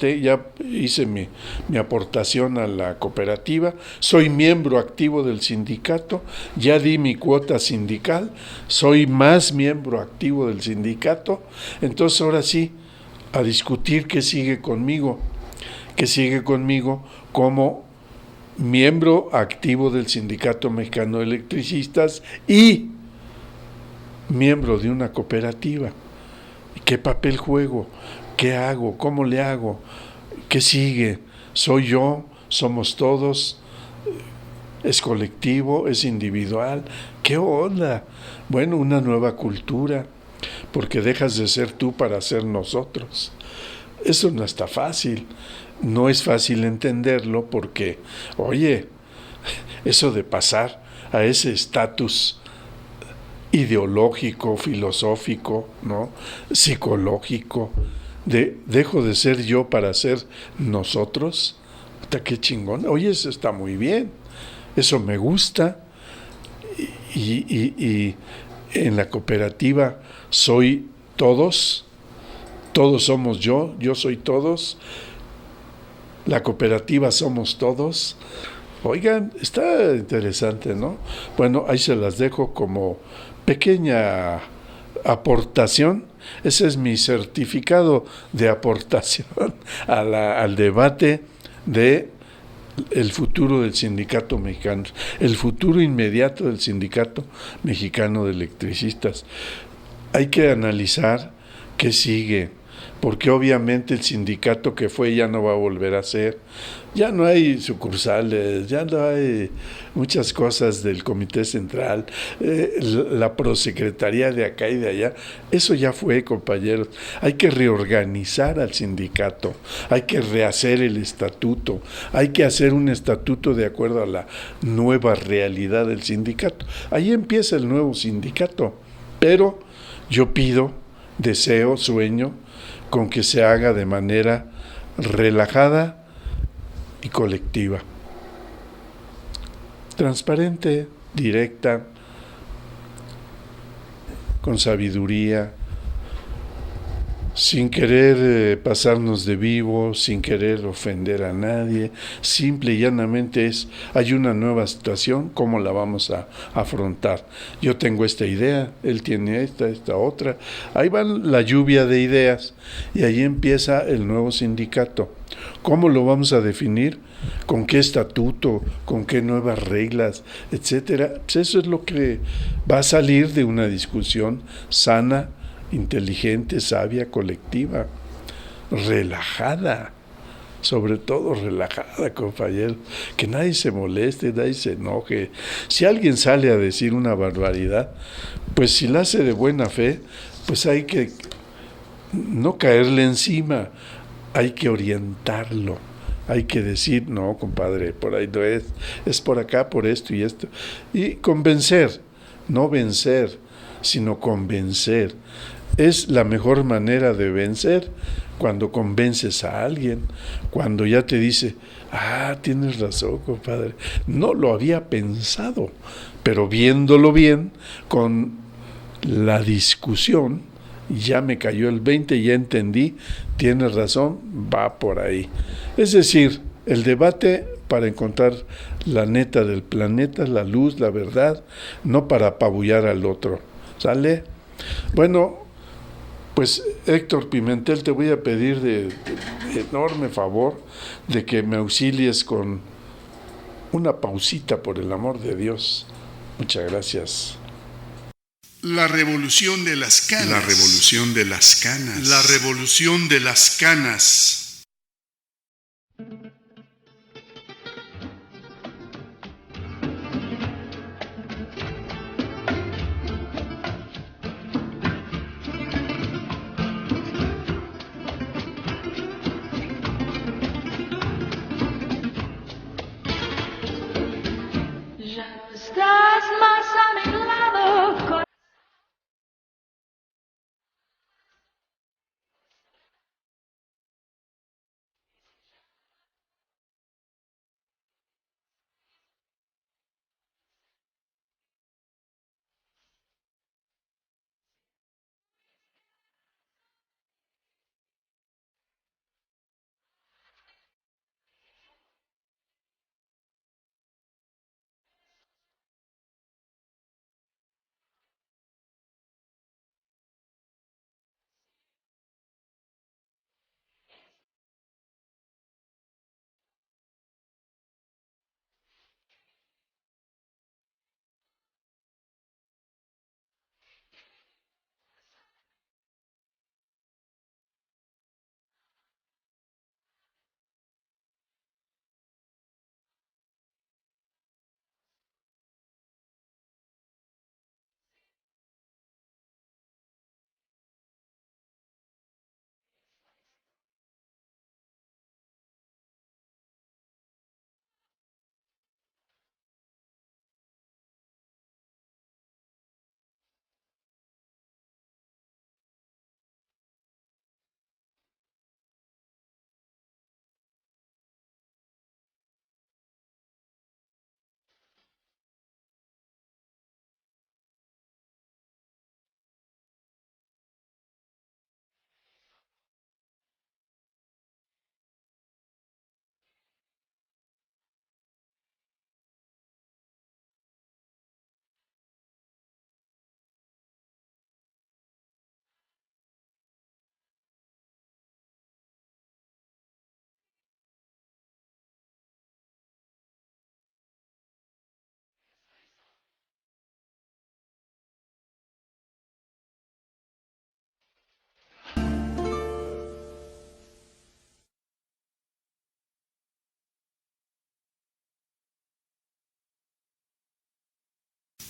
A: hice mi aportación a la cooperativa, soy miembro activo del sindicato, ya di mi cuota sindical, soy más miembro activo del sindicato, entonces ahora sí, a discutir qué sigue conmigo como miembro activo del Sindicato Mexicano de Electricistas y miembro de una cooperativa. ¿Qué papel juego? ¿Qué hago? ¿Cómo le hago? ¿Qué sigue? ¿Soy yo? ¿Somos todos? ¿Es colectivo? ¿Es individual? ¿Qué onda? Bueno, una nueva cultura, porque dejas de ser tú para ser nosotros. Eso no está fácil. No es fácil entenderlo porque, oye, eso de pasar a ese estatus ideológico, filosófico, ¿no? Psicológico, dejo de ser yo para ser nosotros. Hasta qué chingón. Oye, eso está muy bien. Eso me gusta. Y en la cooperativa soy todos. Todos somos yo soy todos. La cooperativa somos todos. Oigan, está interesante, ¿no? Bueno, ahí se las dejo como pequeña aportación. Ese es mi certificado de aportación al debate de el futuro del sindicato mexicano, el futuro inmediato del sindicato mexicano de electricistas. Hay que analizar qué sigue, porque obviamente el sindicato que fue ya no va a volver a ser. Ya no hay sucursales, ya no hay muchas cosas del comité central, la prosecretaría de acá y de allá. Eso ya fue, compañeros. Hay que reorganizar al sindicato, hay que rehacer el estatuto, hay que hacer un estatuto de acuerdo a la nueva realidad del sindicato. Ahí empieza el nuevo sindicato, pero yo pido, deseo, sueño, con que se haga de manera relajada y colectiva, transparente, directa, con sabiduría, sin querer pasarnos de vivo, sin querer ofender a nadie. Simple y llanamente hay una nueva situación, ¿cómo la vamos a afrontar? Yo tengo esta idea, él tiene esta otra. Ahí va la lluvia de ideas y ahí empieza el nuevo sindicato. ¿Cómo lo vamos a definir? ¿Con qué estatuto? ¿Con qué nuevas reglas? Etcétera. Pues eso es lo que va a salir de una discusión sana, inteligente, sabia, colectiva, relajada, sobre todo relajada, compañero, que nadie se moleste, nadie se enoje. Si alguien sale a decir una barbaridad, pues si la hace de buena fe, pues hay que no caerle encima, hay que orientarlo. Hay que decir, no, compadre, por ahí no es por acá, por esto y esto. Y convencer, no vencer, sino convencer. Es la mejor manera de vencer cuando convences a alguien, cuando ya te dice, tienes razón, compadre, no lo había pensado, pero viéndolo bien, con la discusión, ya me cayó el 20, ya entendí, tienes razón, va por ahí. Es decir, el debate para encontrar la neta del planeta, la luz, la verdad, no para apabullar al otro. ¿Sale? Bueno, pues Héctor Pimentel, te voy a pedir de enorme favor de que me auxilies con una pausita, por el amor de Dios. Muchas gracias.
B: La revolución de las canas.
A: La revolución de las canas.
B: La revolución de las canas.
C: Estás más a mi lado.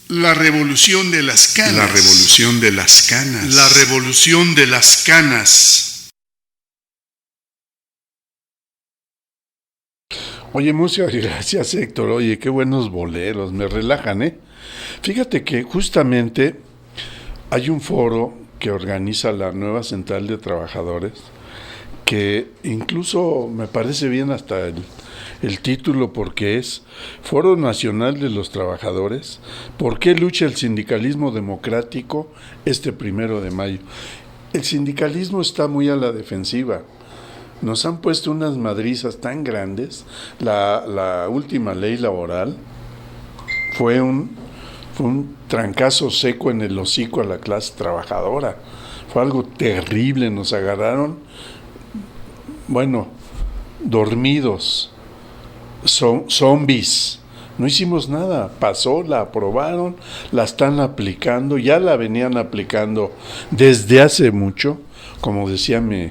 B: La revolución de las canas. La revolución de las canas. La revolución de las canas.
A: Oye, muchas gracias, Héctor. Oye, qué buenos boleros, me relajan, ¿eh? Fíjate que justamente hay un foro que organiza la nueva Central de Trabajadores, que incluso me parece bien hasta el título, porque es Foro Nacional de los Trabajadores, ¿por qué lucha el sindicalismo democrático este 1 de mayo? El sindicalismo está muy a la defensiva. Nos han puesto unas madrizas tan grandes. La última ley laboral fue un trancazo seco en el hocico a la clase trabajadora. Fue algo terrible, nos agarraron, bueno, dormidos, zombies. No hicimos nada, pasó, la aprobaron, la están aplicando, ya la venían aplicando desde hace mucho, como decía mi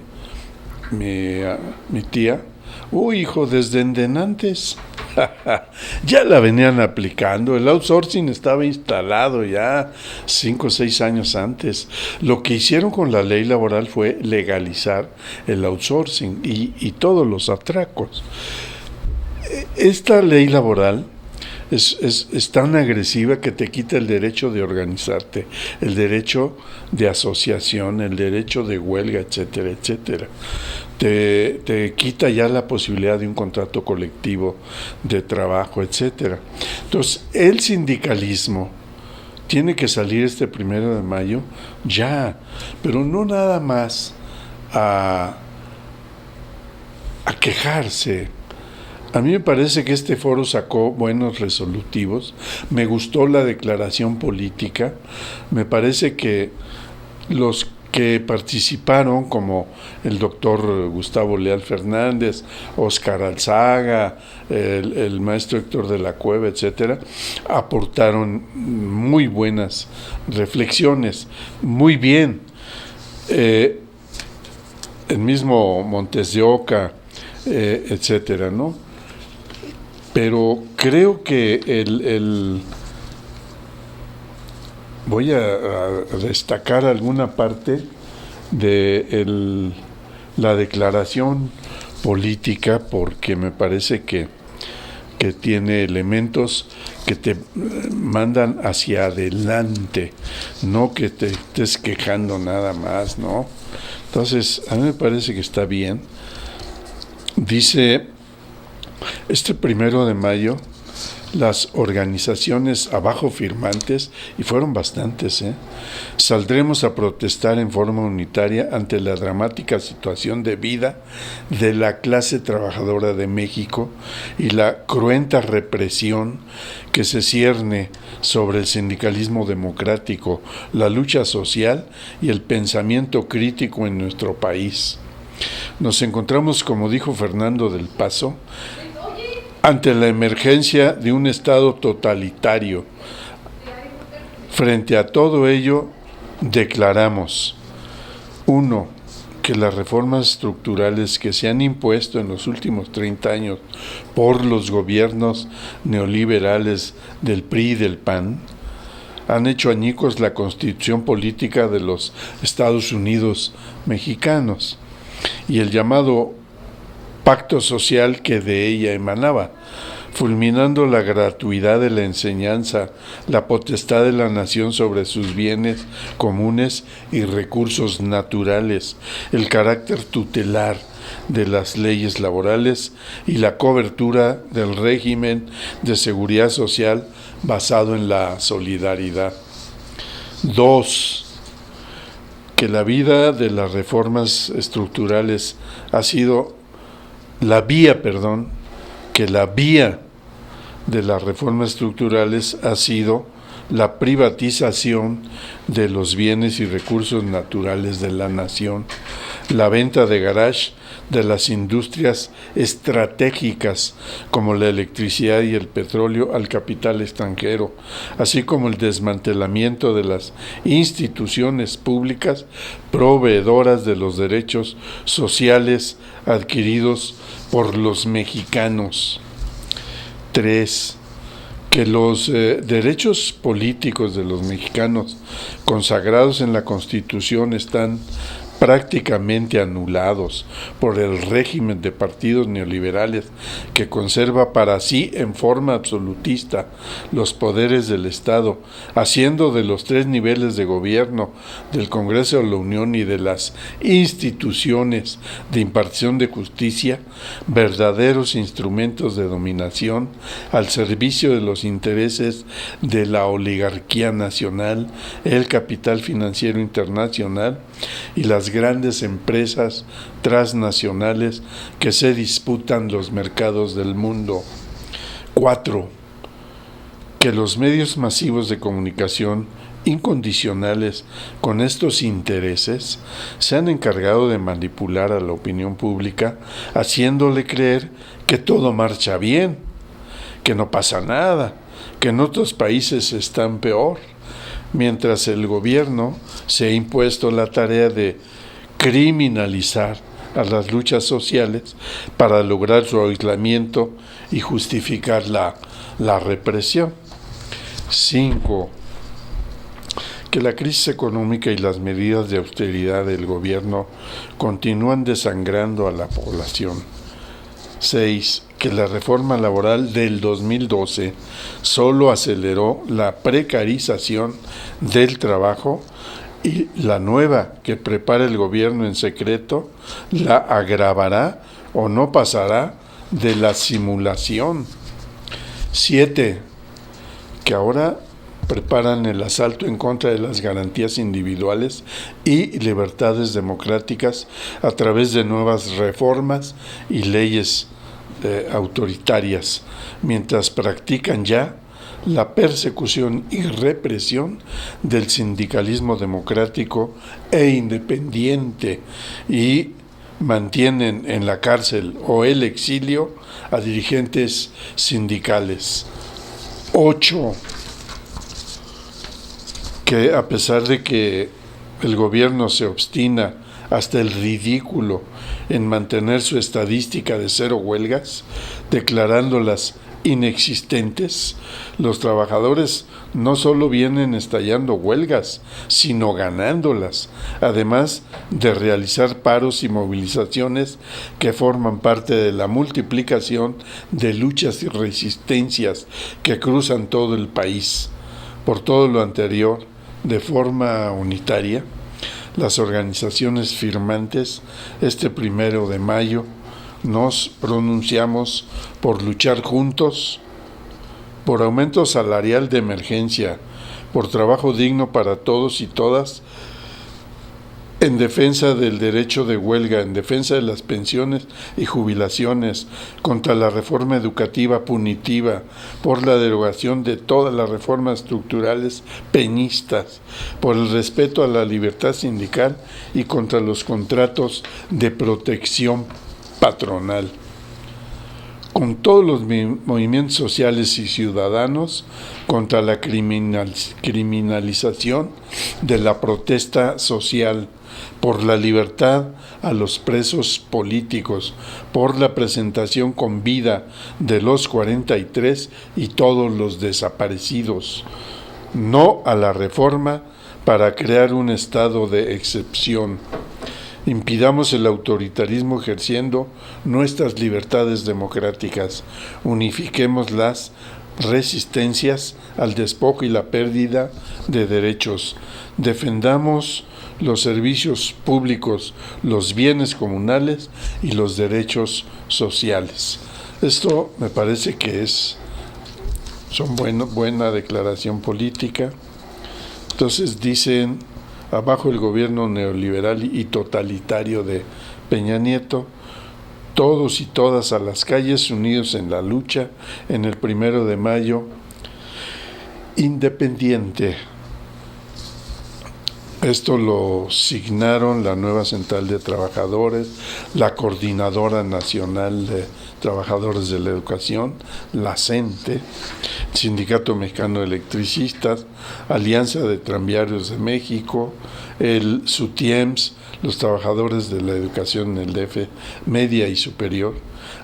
A: tía. Uy, hijo, desde antes. Ya la venían aplicando. El outsourcing estaba instalado ya 5 o 6 años antes. Lo que hicieron con la ley laboral fue legalizar el outsourcing y todos los atracos. Esta ley laboral es tan agresiva que te quita el derecho de organizarte, el derecho de asociación, el derecho de huelga, etcétera, etcétera. Te quita ya la posibilidad de un contrato colectivo de trabajo, etcétera. Entonces, el sindicalismo tiene que salir este 1 de mayo ya, pero no nada más a quejarse. A mí me parece que este foro sacó buenos resolutivos. Me gustó la declaración política. Me parece que los que participaron, como el doctor Gustavo Leal Fernández, Óscar Alzaga, el maestro Héctor de la Cueva, etcétera, aportaron muy buenas reflexiones, muy bien. El mismo Montes de Oca, etcétera, ¿no? Pero creo que voy a destacar alguna parte de la declaración política, porque me parece que tiene elementos que te mandan hacia adelante, no que te estés quejando nada más, ¿no? Entonces, a mí me parece que está bien. Dice, este 1 de mayo, las organizaciones abajo firmantes, y fueron bastantes, saldremos a protestar en forma unitaria ante la dramática situación de vida de la clase trabajadora de México y la cruenta represión que se cierne sobre el sindicalismo democrático, la lucha social y el pensamiento crítico en nuestro país. Nos encontramos, como dijo Fernando del Paso, ante la emergencia de un Estado totalitario. Frente a todo ello, declaramos: 1. Que las reformas estructurales que se han impuesto en los últimos 30 años por los gobiernos neoliberales del PRI y del PAN han hecho añicos la constitución política de los Estados Unidos mexicanos y el llamado pacto social que de ella emanaba, fulminando la gratuidad de la enseñanza, la potestad de la nación sobre sus bienes comunes y recursos naturales, el carácter tutelar de las leyes laborales y la cobertura del régimen de seguridad social basado en la solidaridad. 2. Que la vida de las reformas estructurales que la vía de las reformas estructurales ha sido la privatización de los bienes y recursos naturales de la nación, la venta de garage de las industrias estratégicas como la electricidad y el petróleo al capital extranjero, así como el desmantelamiento de las instituciones públicas proveedoras de los derechos sociales adquiridos por los mexicanos. 3. que los derechos políticos de los mexicanos consagrados en la Constitución están prácticamente anulados por el régimen de partidos neoliberales que conserva para sí en forma absolutista los poderes del Estado, haciendo de los 3 niveles de gobierno, del Congreso de la Unión y de las instituciones de impartición de justicia, verdaderos instrumentos de dominación al servicio de los intereses de la oligarquía nacional, el capital financiero internacional y las grandes empresas transnacionales que se disputan los mercados del mundo. 4. Que los medios masivos de comunicación incondicionales con estos intereses se han encargado de manipular a la opinión pública, haciéndole creer que todo marcha bien, que no pasa nada, que en otros países están peor, mientras el gobierno se ha impuesto la tarea de criminalizar a las luchas sociales para lograr su aislamiento y justificar la represión. 5. Que la crisis económica y las medidas de austeridad del gobierno continúan desangrando a la población. 6. Que la reforma laboral del 2012 solo aceleró la precarización del trabajo y la nueva que prepara el gobierno en secreto la agravará o no pasará de la simulación. 7. Que ahora preparan el asalto en contra de las garantías individuales y libertades democráticas a través de nuevas reformas y leyes autoritarias, mientras practican ya la persecución y represión del sindicalismo democrático e independiente y mantienen en la cárcel o el exilio a dirigentes sindicales. 8. Que a pesar de que el gobierno se obstina hasta el ridículo en mantener su estadística de 0 huelgas, declarándolas inexistentes, los trabajadores no solo vienen estallando huelgas, sino ganándolas, además de realizar paros y movilizaciones que forman parte de la multiplicación de luchas y resistencias que cruzan todo el país. Por todo lo anterior, de forma unitaria, las organizaciones firmantes, este 1 de mayo, nos pronunciamos por luchar juntos, por aumento salarial de emergencia, por trabajo digno para todos y todas, en defensa del derecho de huelga, en defensa de las pensiones y jubilaciones, contra la reforma educativa punitiva, por la derogación de todas las reformas estructurales peñistas, por el respeto a la libertad sindical y contra los contratos de protección patronal. Con todos los movimientos sociales y ciudadanos contra la criminalización de la protesta social, por la libertad a los presos políticos, por la presentación con vida de los 43 y todos los desaparecidos, no a la reforma para crear un estado de excepción. Impidamos el autoritarismo ejerciendo nuestras libertades democráticas. Unifiquemos las resistencias al despojo y la pérdida de derechos. Defendamos los servicios públicos, los bienes comunales y los derechos sociales. Esto me parece que son buena declaración política. Entonces dicen: abajo el gobierno neoliberal y totalitario de Peña Nieto, todos y todas a las calles, unidos en la lucha, en el 1 de mayo, independiente. Esto lo signaron la Nueva Central de Trabajadores, la Coordinadora Nacional de Trabajadores de la Educación, la CENTE, Sindicato Mexicano de Electricistas, Alianza de Tranviarios de México, el SUTIEMS, los trabajadores de la educación en el DF, media y superior,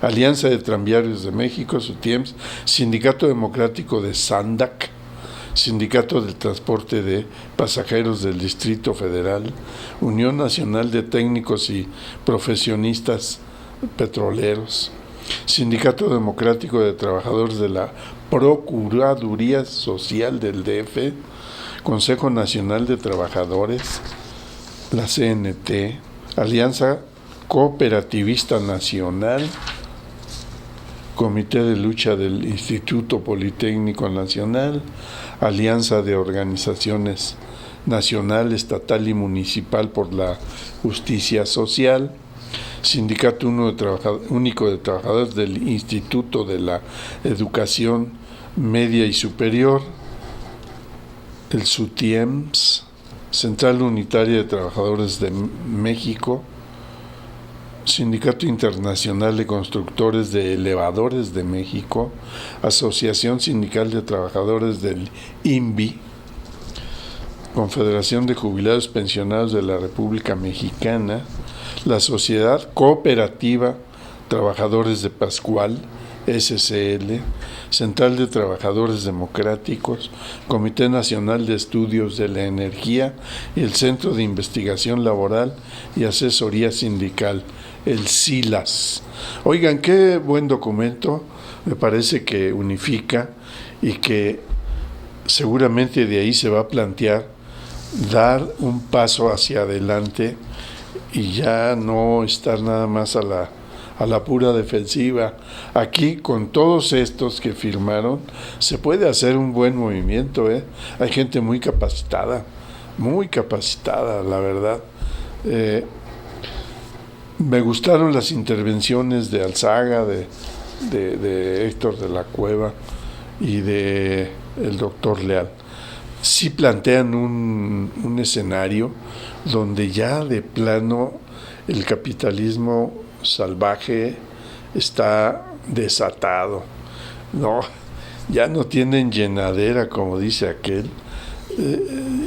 A: Alianza de Tranviarios de México, SUTIEMS, Sindicato Democrático de SANDAC, Sindicato del Transporte de Pasajeros del Distrito Federal, Unión Nacional de Técnicos y Profesionistas Petroleros, Sindicato Democrático de Trabajadores de la Procuraduría Social del DF, Consejo Nacional de Trabajadores, la CNT, Alianza Cooperativista Nacional, Comité de Lucha del Instituto Politécnico Nacional, Alianza de Organizaciones Nacional, Estatal y Municipal por la Justicia Social, Sindicato Único de Trabajadores del Instituto de la Educación Media y Superior, el SUTIEMS, Central Unitaria de Trabajadores de México, Sindicato Internacional de Constructores de Elevadores de México, Asociación Sindical de Trabajadores del INVI, Confederación de Jubilados Pensionados de la República Mexicana, la Sociedad Cooperativa Trabajadores de Pascual, SCL, Central de Trabajadores Democráticos, Comité Nacional de Estudios de la Energía y el Centro de Investigación Laboral y Asesoría Sindical, el CILAS. Oigan, qué buen documento, me parece que unifica y que seguramente de ahí se va a plantear dar un paso hacia adelante y ya no estar nada más a la pura defensiva. Aquí, con todos estos que firmaron, se puede hacer un buen movimiento, ¿eh? Hay gente muy capacitada, la verdad. Me gustaron las intervenciones de Alzaga, de Héctor de la Cueva y de el doctor Leal. Sí plantean un escenario donde ya de plano el capitalismo salvaje está desatado. No, ya no tienen llenadera, como dice aquel,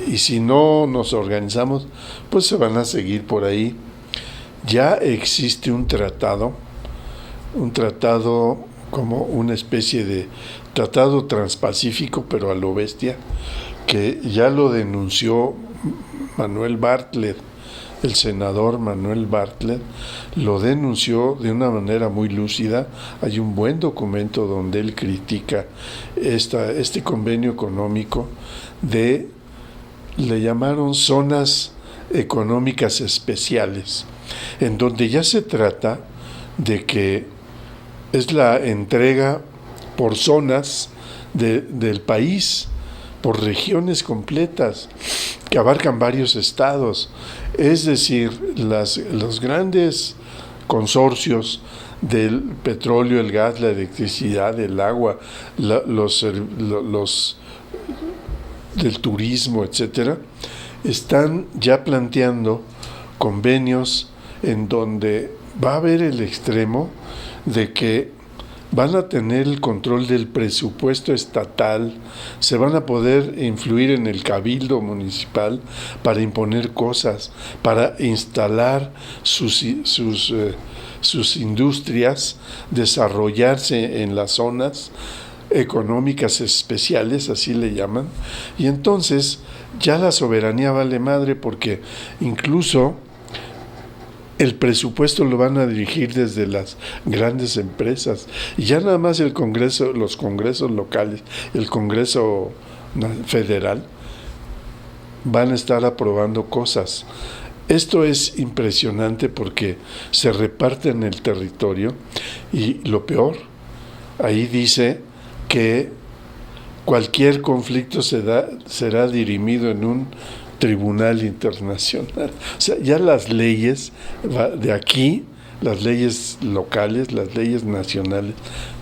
A: y si no nos organizamos, pues se van a seguir por ahí. Ya existe un tratado como una especie de tratado transpacífico, pero a lo bestia, que ya lo denunció Manuel Bartlett, el senador Manuel Bartlett, lo denunció de una manera muy lúcida. Hay un buen documento donde él critica este convenio económico le llamaron zonas económicas especiales, en donde ya se trata de que es la entrega por zonas del país, por regiones completas que abarcan varios estados. Es decir, los grandes consorcios del petróleo, el gas, la electricidad, el agua, los del turismo, etcétera, están ya planteando convenios en donde va a haber el extremo de que van a tener el control del presupuesto estatal, se van a poder influir en el cabildo municipal para imponer cosas, para instalar sus industrias, desarrollarse en las zonas económicas especiales, así le llaman, y entonces ya la soberanía vale madre, porque incluso el presupuesto lo van a dirigir desde las grandes empresas, y ya nada más el Congreso, los congresos locales, el Congreso federal van a estar aprobando cosas. Esto es impresionante porque se reparte en el territorio, y lo peor, ahí dice que cualquier conflicto será dirimido en un tribunal internacional. O sea, ya las leyes de aquí, las leyes locales, las leyes nacionales,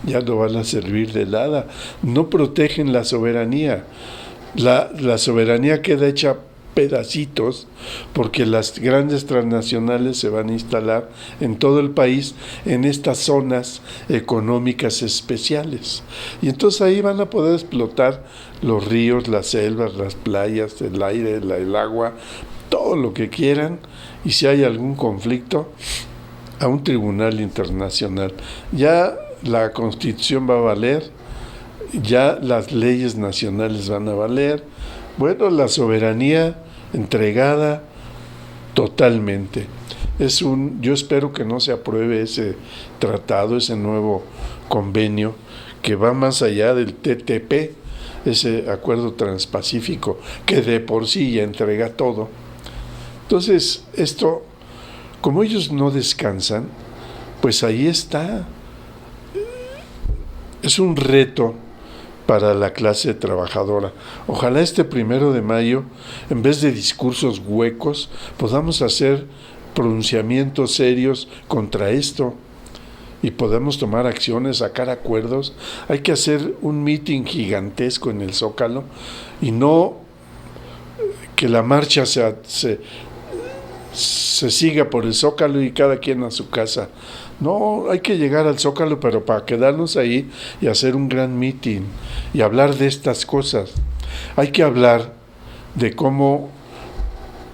A: ya no van a servir de nada. No protegen la soberanía. La soberanía queda hecha pedacitos porque las grandes transnacionales se van a instalar en todo el país en estas zonas económicas especiales, y entonces ahí van a poder explotar los ríos, las selvas, las playas, el aire, el agua, todo lo que quieran, y si hay algún conflicto, a un tribunal internacional. Ya la Constitución va a valer, ya las leyes nacionales van a valer. Bueno, la soberanía entregada totalmente. Yo espero que no se apruebe ese tratado, ese nuevo convenio que va más allá del TTP, ese acuerdo transpacífico que de por sí ya entrega todo. Entonces, esto, como ellos no descansan, pues ahí está. Es un reto para la clase trabajadora. Ojalá este 1 de mayo, en vez de discursos huecos, podamos hacer pronunciamientos serios contra esto y podamos tomar acciones, sacar acuerdos. Hay que hacer un mitin gigantesco en el Zócalo y no que la marcha se siga por el Zócalo y cada quien a su casa. No, hay que llegar al Zócalo, pero para quedarnos ahí y hacer un gran mitin y hablar de estas cosas. Hay que hablar de cómo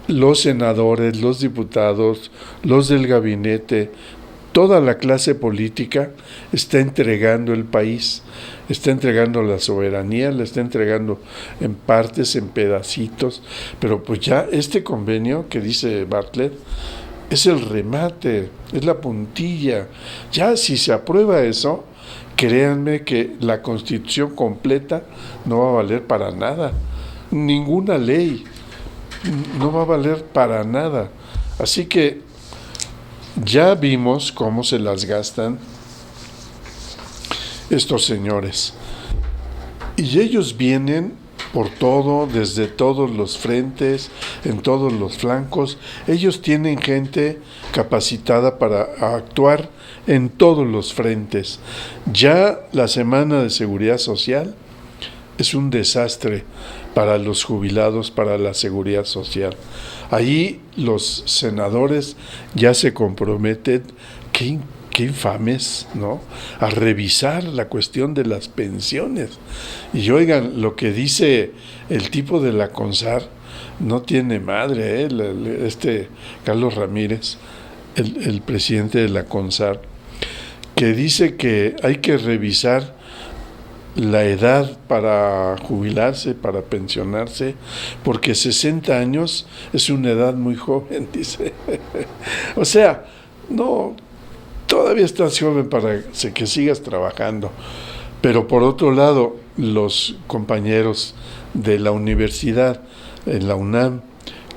A: los senadores, los diputados, los del gabinete, toda la clase política está entregando el país, está entregando la soberanía, la está entregando en partes, en pedacitos, pero pues ya este convenio que dice Bartlett es el remate, es la puntilla. Ya si se aprueba eso, créanme que la Constitución completa no va a valer para nada, ninguna ley no va a valer para nada. Así que ya vimos cómo se las gastan estos señores. Y ellos vienen por todo, desde todos los frentes, en todos los flancos. Ellos tienen gente capacitada para actuar en todos los frentes. Ya la Semana de Seguridad Social es un desastre para los jubilados, para la seguridad social. Ahí los senadores ya se comprometen, qué infames, ¿no?, a revisar la cuestión de las pensiones. Y oigan, lo que dice el tipo de la CONSAR no tiene madre, Carlos Ramírez, el presidente de la CONSAR, que dice que hay que revisar la edad para jubilarse, para pensionarse, porque 60 años es una edad muy joven, dice. O sea, no, todavía estás joven para que sigas trabajando. Pero por otro lado, los compañeros de la universidad, en la UNAM,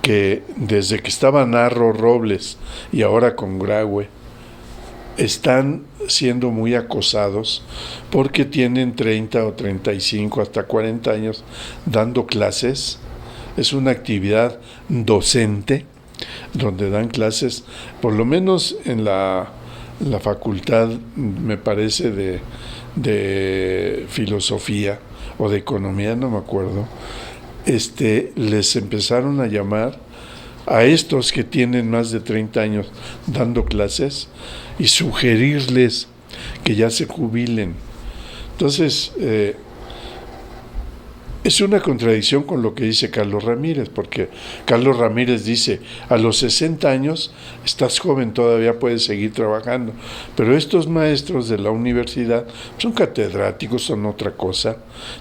A: que desde que estaba Narro Robles y ahora con Graue, están siendo muy acosados porque tienen 30 o 35 hasta 40 años dando clases. Es una actividad docente donde dan clases, por lo menos en la facultad, me parece, de filosofía o de economía, no me acuerdo. Les empezaron a llamar a estos que tienen más de 30 años dando clases y sugerirles que ya se jubilen. Entonces, es una contradicción con lo que dice Carlos Ramírez, porque Carlos Ramírez dice, a los 60 años estás joven, todavía puedes seguir trabajando, pero estos maestros de la universidad son catedráticos, son otra cosa,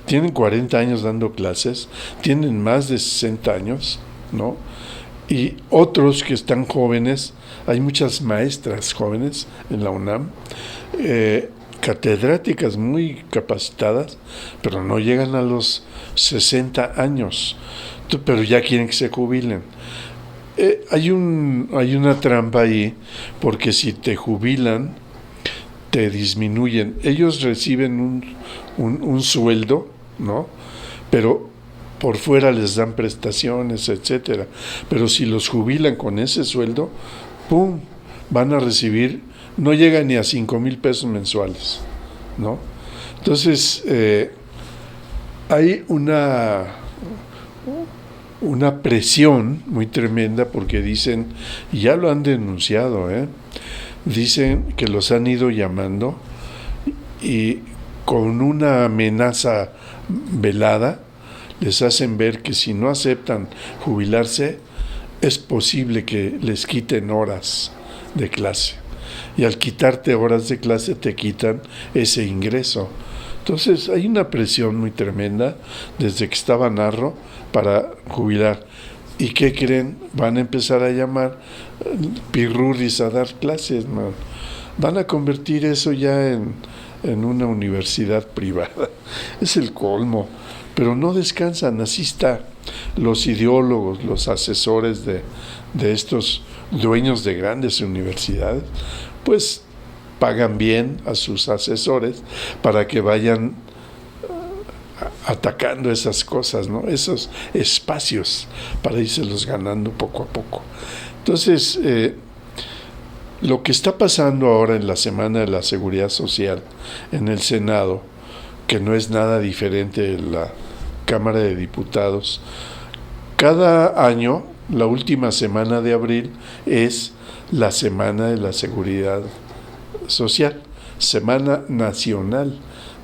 A: tienen 40 años dando clases, tienen más de 60 años, ¿no? Y otros que están jóvenes, hay muchas maestras jóvenes en la UNAM, catedráticas muy capacitadas, pero no llegan a los 60 años, pero ya quieren que se jubilen. Hay una trampa ahí, porque si te jubilan, te disminuyen. Ellos reciben un sueldo, ¿no? Pero por fuera les dan prestaciones, etcétera. Pero si los jubilan con ese sueldo, ¡pum!, van a recibir, no llega ni a 5,000 pesos mensuales, ¿no? Entonces, hay una presión muy tremenda, porque dicen, y ya lo han denunciado, dicen que los han ido llamando y con una amenaza velada les hacen ver que si no aceptan jubilarse, es posible que les quiten horas de clase. Y al quitarte horas de clase te quitan ese ingreso. Entonces hay una presión muy tremenda desde que estaba Narro para jubilar. ¿Y qué creen? Van a empezar a llamar pirurris a dar clases, man. Van a convertir eso ya en una universidad privada. Es el colmo. Pero no descansan, así está. Los ideólogos, los asesores de estos dueños de grandes universidades, pues pagan bien a sus asesores para que vayan atacando esas cosas, ¿no? Esos espacios para irselos ganando poco a poco. Entonces, lo que está pasando ahora en la Semana de la Seguridad Social en el Senado, que no es nada diferente de la Cámara de Diputados, cada año, la última semana de abril, es la Semana de la Seguridad Social, Semana Nacional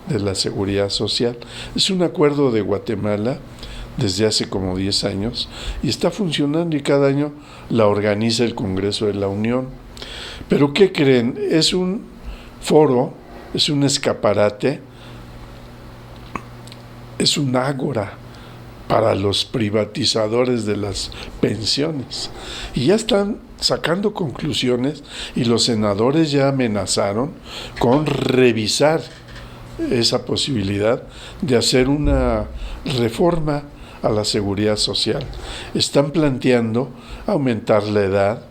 A: de la Seguridad Social. Es un acuerdo de Guatemala desde hace como 10 años y está funcionando, y cada año la organiza el Congreso de la Unión. Pero ¿qué creen? Es un foro, es un escaparate, es un ágora para los privatizadores de las pensiones. Y ya están sacando conclusiones, y los senadores ya amenazaron con revisar esa posibilidad de hacer una reforma a la seguridad social. Están planteando aumentar la edad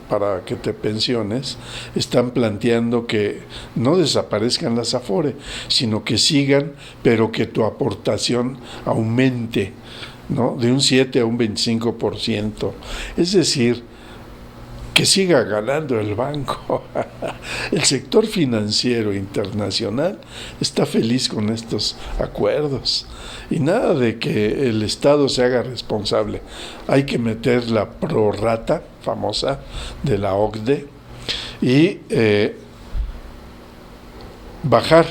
A: para que te pensiones, están planteando que no desaparezcan las Afore, sino que sigan, pero que tu aportación aumente, ¿no? De un 7 a un 25%. Es decir, que siga ganando el banco. El sector financiero internacional está feliz con estos acuerdos. Y nada de que el Estado se haga responsable. Hay que meter la prorrata famosa de la OCDE y bajar,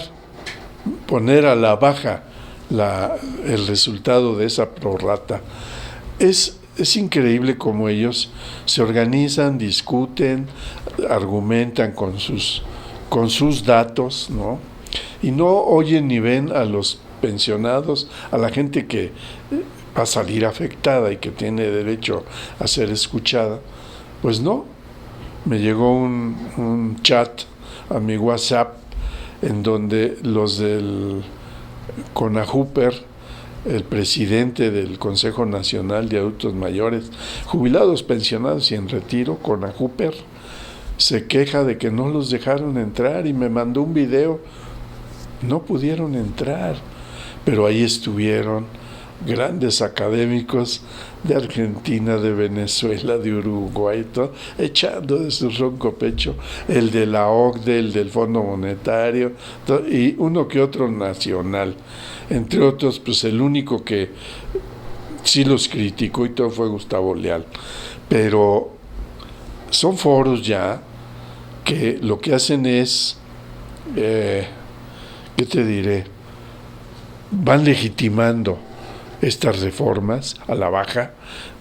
A: poner a la baja el resultado de esa prorrata. Es increíble cómo ellos se organizan, discuten, argumentan con sus datos, ¿no? Y no oyen ni ven a los pensionados, a la gente que va a salir afectada y que tiene derecho a ser escuchada. Pues no. Me llegó un chat a mi WhatsApp en donde los del CONAJUPER, el presidente del Consejo Nacional de Adultos Mayores, jubilados, pensionados y en retiro, CONAJUPER, se queja de que no los dejaron entrar y me mandó un video. No pudieron entrar, pero ahí estuvieron grandes académicos de Argentina, de Venezuela, de Uruguay, todo, echando de su ronco pecho, el de la OCDE, el del Fondo Monetario, todo, y uno que otro nacional. Entre otros, pues el único que sí los criticó y todo fue Gustavo Leal. Pero son foros ya que lo que hacen es, ¿qué te diré? Van legitimando estas reformas a la baja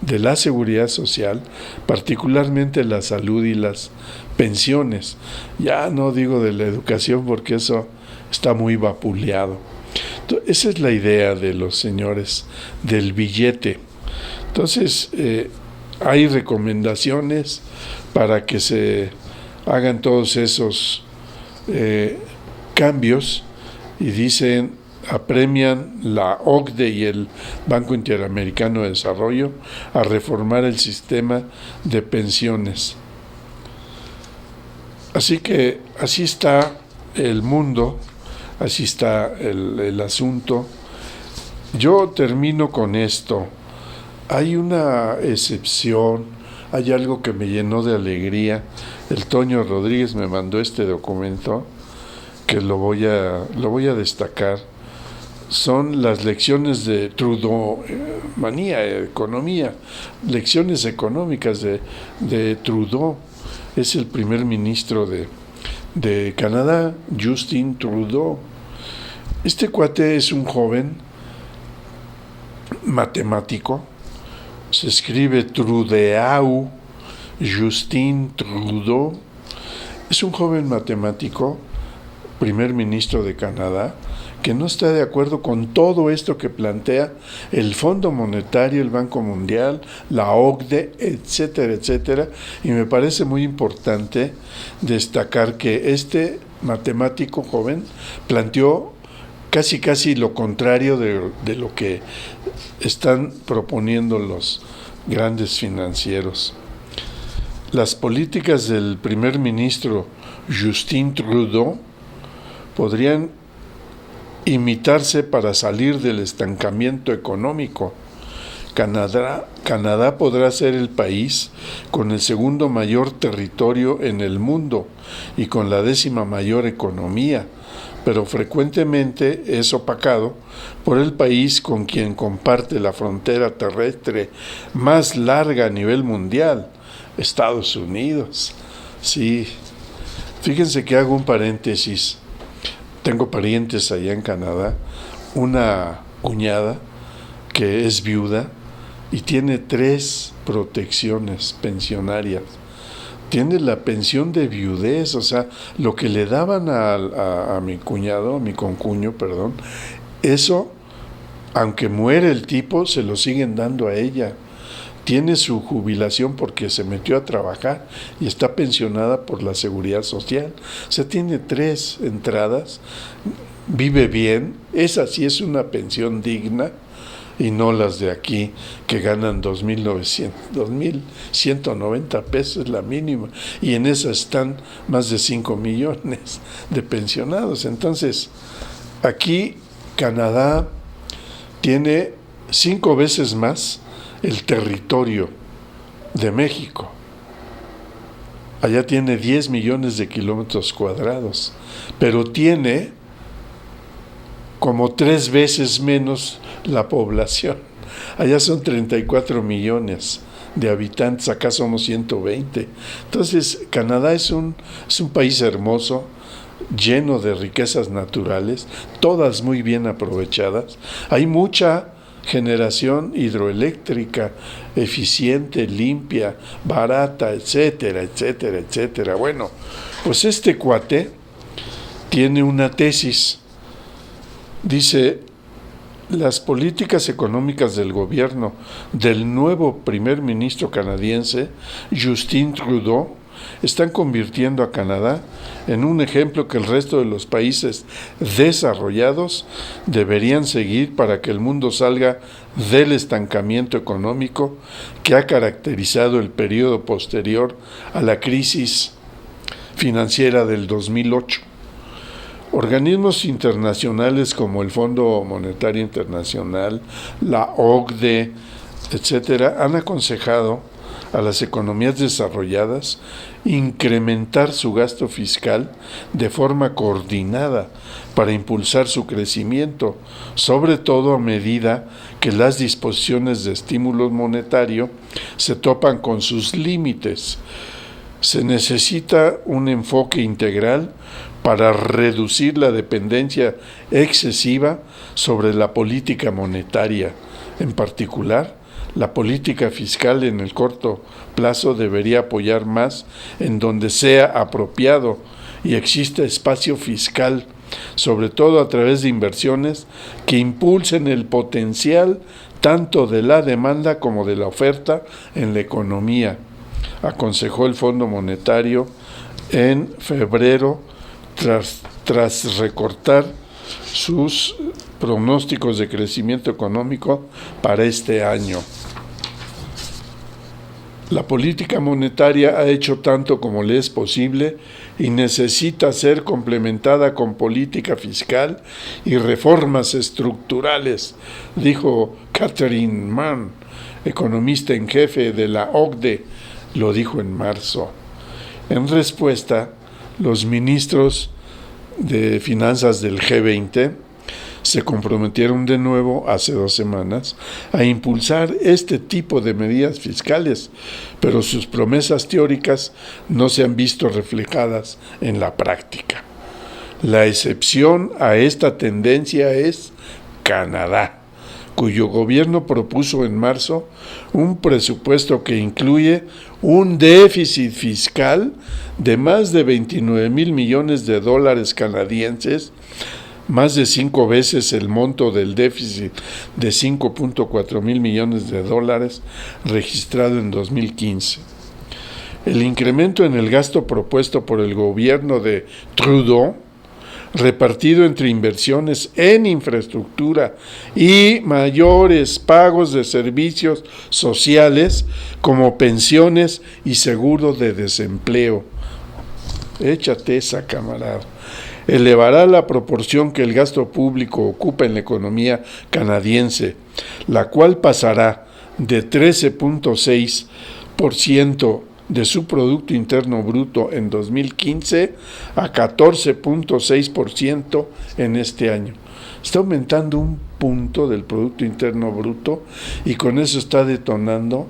A: de la seguridad social, particularmente la salud y las pensiones. Ya no digo de la educación porque eso está muy vapuleado. Entonces, esa es la idea de los señores del billete. Entonces, hay recomendaciones para que se hagan todos esos cambios, y dicen, apremian la OCDE y el Banco Interamericano de Desarrollo a reformar el sistema de pensiones. Así que así está el mundo, así está el asunto. Yo termino con esto. Hay una excepción, hay algo que me llenó de alegría. El Toño Rodríguez me mandó este documento que lo voy a destacar. Son las lecciones de Trudeau, economía, lecciones económicas de Trudeau. Es el primer ministro de Canadá, Justin Trudeau. Este cuate es un joven matemático, se escribe Trudeau, Justin Trudeau. Es un joven matemático, primer ministro de Canadá, que no está de acuerdo con todo esto que plantea el Fondo Monetario, el Banco Mundial, la OCDE, etcétera, etcétera. Y me parece muy importante destacar que este matemático joven planteó casi lo contrario de lo que están proponiendo los grandes financieros. Las políticas del primer ministro Justin Trudeau podrían imitarse para salir del estancamiento económico. Canadá podrá ser el país con el segundo mayor territorio en el mundo y con la 10ª mayor economía, pero frecuentemente es opacado por el país con quien comparte la frontera terrestre más larga a nivel mundial, Estados Unidos. Sí, fíjense que hago un paréntesis. Tengo parientes allá en Canadá, una cuñada que es viuda y tiene 3 protecciones pensionarias. Tiene la pensión de viudez, o sea, lo que le daban a mi cuñado, a mi concuño, perdón, eso, aunque muere el tipo, se lo siguen dando a ella. Tiene su jubilación porque se metió a trabajar y está pensionada por la Seguridad Social. O sea, tiene 3 entradas, vive bien, esa sí es una pensión digna y no las de aquí que ganan 2,190 pesos la mínima, y en esa están más de 5 millones de pensionados. Entonces, aquí Canadá tiene 5 veces más el territorio de México. Allá tiene 10 millones de kilómetros cuadrados, pero tiene como 3 veces menos la población. Allá son 34 millones de habitantes, acá somos 120. Entonces, Canadá es un país hermoso, lleno de riquezas naturales, todas muy bien aprovechadas. Hay mucha generación hidroeléctrica eficiente, limpia, barata, etcétera, etcétera, etcétera. Bueno, pues este cuate tiene una tesis. Dice: las políticas económicas del gobierno del nuevo primer ministro canadiense, Justin Trudeau, están convirtiendo a Canadá en un ejemplo que el resto de los países desarrollados deberían seguir para que el mundo salga del estancamiento económico que ha caracterizado el periodo posterior a la crisis financiera del 2008. Organismos internacionales como el Fondo Monetario Internacional, la OCDE, etcétera, han aconsejado a las economías desarrolladas incrementar su gasto fiscal de forma coordinada para impulsar su crecimiento, sobre todo a medida que las disposiciones de estímulo monetario se topan con sus límites. Se necesita un enfoque integral para reducir la dependencia excesiva sobre la política monetaria. En particular, la política fiscal en el corto plazo debería apoyar más en donde sea apropiado y exista espacio fiscal, sobre todo a través de inversiones que impulsen el potencial tanto de la demanda como de la oferta en la economía, aconsejó el Fondo Monetario en febrero tras recortar sus pronósticos de crecimiento económico para este año. La política monetaria ha hecho tanto como le es posible y necesita ser complementada con política fiscal y reformas estructurales, dijo Catherine Mann, economista en jefe de la OCDE, lo dijo en marzo. En respuesta, los ministros de finanzas del G20 se comprometieron de nuevo hace 2 semanas a impulsar este tipo de medidas fiscales, pero sus promesas teóricas no se han visto reflejadas en la práctica. La excepción a esta tendencia es Canadá, cuyo gobierno propuso en marzo un presupuesto que incluye un déficit fiscal de más de 29 mil millones de dólares canadienses, más de 5 veces el monto del déficit de 5.4 mil millones de dólares registrado en 2015. El incremento en el gasto propuesto por el gobierno de Trudeau, repartido entre inversiones en infraestructura y mayores pagos de servicios sociales como pensiones y seguro de desempleo. Échate esa, camarada. Elevará la proporción que el gasto público ocupa en la economía canadiense, la cual pasará de 13.6% de su Producto Interno Bruto en 2015 a 14.6% en este año. Está aumentando un punto del Producto Interno Bruto y con eso está detonando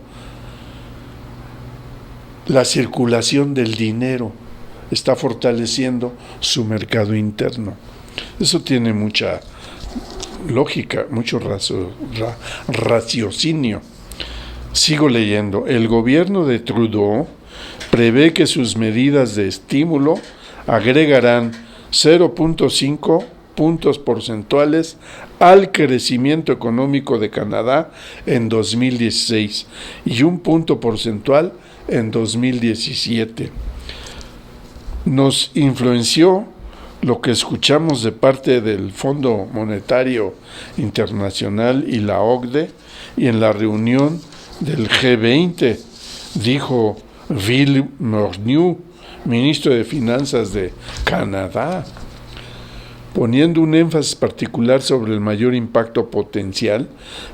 A: la circulación del dinero, está fortaleciendo su mercado interno. Eso tiene mucha lógica, mucho raciocinio. Sigo leyendo. El gobierno de Trudeau prevé que sus medidas de estímulo agregarán 0.5 puntos porcentuales al crecimiento económico de Canadá en 2016 y 1 punto porcentual en 2017. Nos influenció lo que escuchamos de parte del Fondo Monetario Internacional y la OCDE, y en la reunión del G20, dijo Bill Morneau, ministro de Finanzas de Canadá, poniendo un énfasis particular sobre el mayor impacto potencial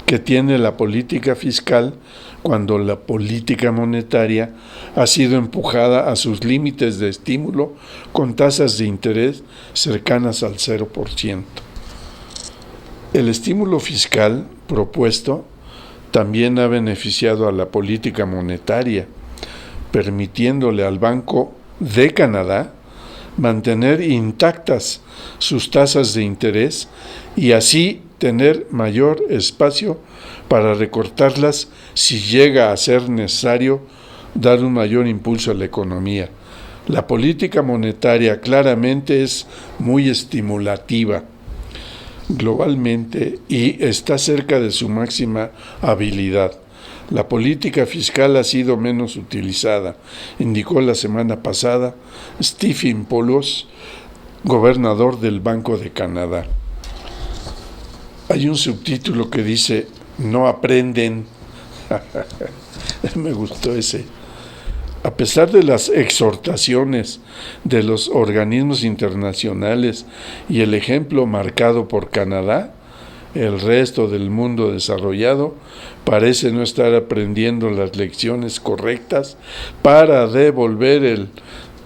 A: que tiene la política fiscal cuando la política monetaria ha sido empujada a sus límites de estímulo con tasas de interés cercanas al 0%. El estímulo fiscal propuesto también ha beneficiado a la política monetaria, permitiéndole al Banco de Canadá mantener intactas sus tasas de interés y así tener mayor espacio para recortarlas si llega a ser necesario dar un mayor impulso a la economía. La política monetaria claramente es muy estimulativa globalmente y está cerca de su máxima habilidad. La política fiscal ha sido menos utilizada, indicó la semana pasada Stephen Poloz, gobernador del Banco de Canadá. Hay un subtítulo que dice, no aprenden. Me gustó ese. A pesar de las exhortaciones de los organismos internacionales y el ejemplo marcado por Canadá, el resto del mundo desarrollado parece no estar aprendiendo las lecciones correctas para devolver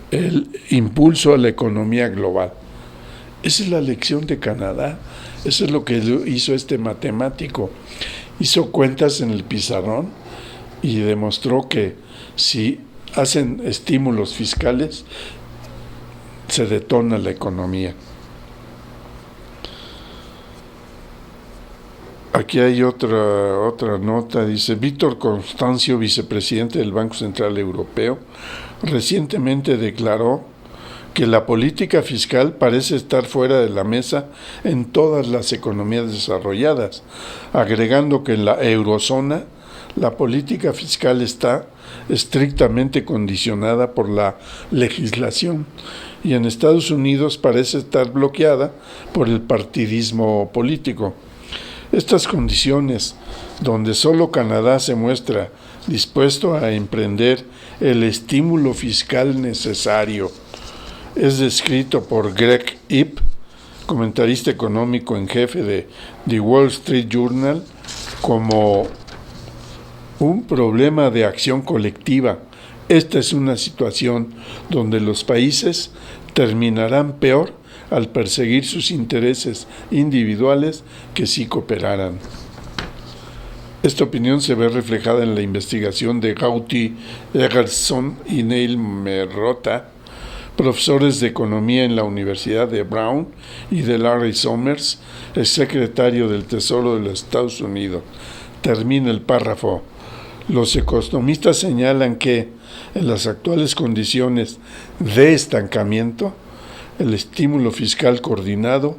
A: el impulso a la economía global. Esa es la lección de Canadá. Eso es lo que hizo este matemático. Hizo cuentas en el pizarrón y demostró que si hacen estímulos fiscales, se detona la economía. Aquí hay otra nota, dice Víctor Constancio, vicepresidente del Banco Central Europeo, recientemente declaró que la política fiscal parece estar fuera de la mesa en todas las economías desarrolladas, agregando que en la eurozona la política fiscal está estrictamente condicionada por la legislación y en Estados Unidos parece estar bloqueada por el partidismo político. Estas condiciones, donde solo Canadá se muestra dispuesto a emprender el estímulo fiscal necesario, es descrito por Greg Ip, comentarista económico en jefe de The Wall Street Journal, como un problema de acción colectiva. Esta es una situación donde los países terminarán peor al perseguir sus intereses individuales que si cooperaran. Esta opinión se ve reflejada en la investigación de Gauti Egerson y Neil Merota, profesores de economía en la Universidad de Brown, y de Larry Summers, el secretario del Tesoro de los Estados Unidos. Termina el párrafo. Los economistas señalan que en las actuales condiciones de estancamiento, el estímulo fiscal coordinado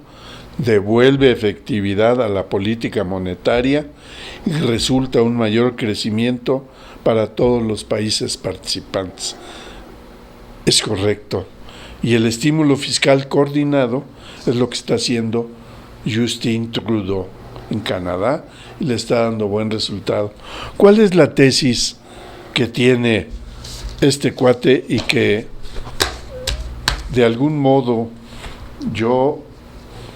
A: devuelve efectividad a la política monetaria y resulta un mayor crecimiento para todos los países participantes. Es correcto. Y el estímulo fiscal coordinado es lo que está haciendo Justin Trudeau en Canadá y le está dando buen resultado. ¿Cuál es la tesis que tiene este cuate y que de algún modo yo,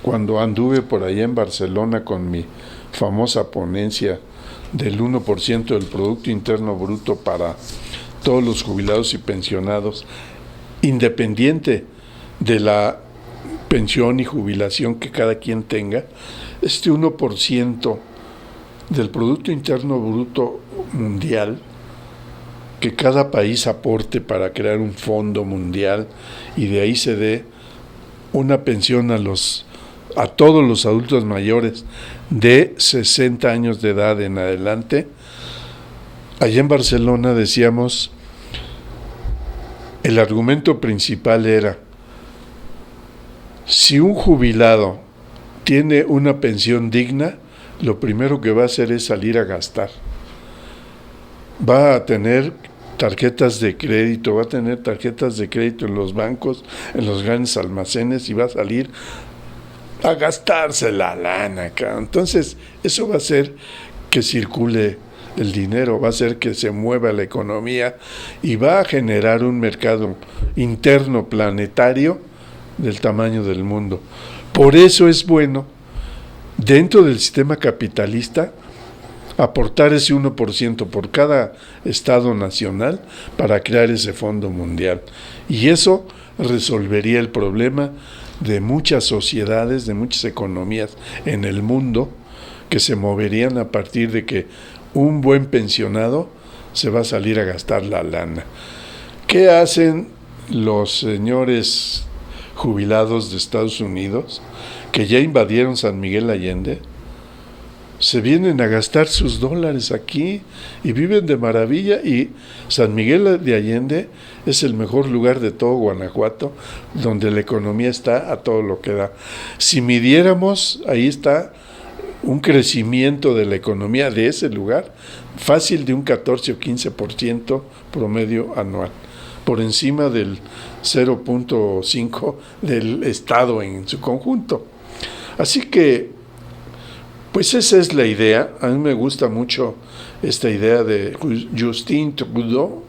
A: cuando anduve por allá en Barcelona con mi famosa ponencia del 1% del Producto Interno Bruto para todos los jubilados y pensionados, independiente de la pensión y jubilación que cada quien tenga, este 1% del Producto Interno Bruto mundial que cada país aporte para crear un fondo mundial y de ahí se dé una pensión a todos los adultos mayores de 60 años de edad en adelante. Allá en Barcelona decíamos, el argumento principal era, si un jubilado tiene una pensión digna, lo primero que va a hacer es salir a gastar. Va a tener tarjetas de crédito, va a tener tarjetas de crédito en los bancos, en los grandes almacenes y va a salir a gastarse la lana. Entonces, eso va a hacer que circule el dinero, va a hacer que se mueva la economía y va a generar un mercado interno planetario del tamaño del mundo. Por eso es bueno, dentro del sistema capitalista, aportar ese 1% por cada estado nacional para crear ese fondo mundial. Y eso resolvería el problema de muchas sociedades, de muchas economías en el mundo que se moverían a partir de que un buen pensionado se va a salir a gastar la lana. ¿Qué hacen los señores jubilados de Estados Unidos que ya invadieron San Miguel Allende? Se vienen a gastar sus dólares aquí y viven de maravilla, y San Miguel de Allende es el mejor lugar de todo Guanajuato, donde la economía está a todo lo que da. Si midiéramos, ahí está un crecimiento de la economía de ese lugar fácil de un 14 o 15% promedio anual, por encima del 0.5 del Estado en su conjunto. Así que pues esa es la idea. A mí me gusta mucho esta idea de Justin Trudeau,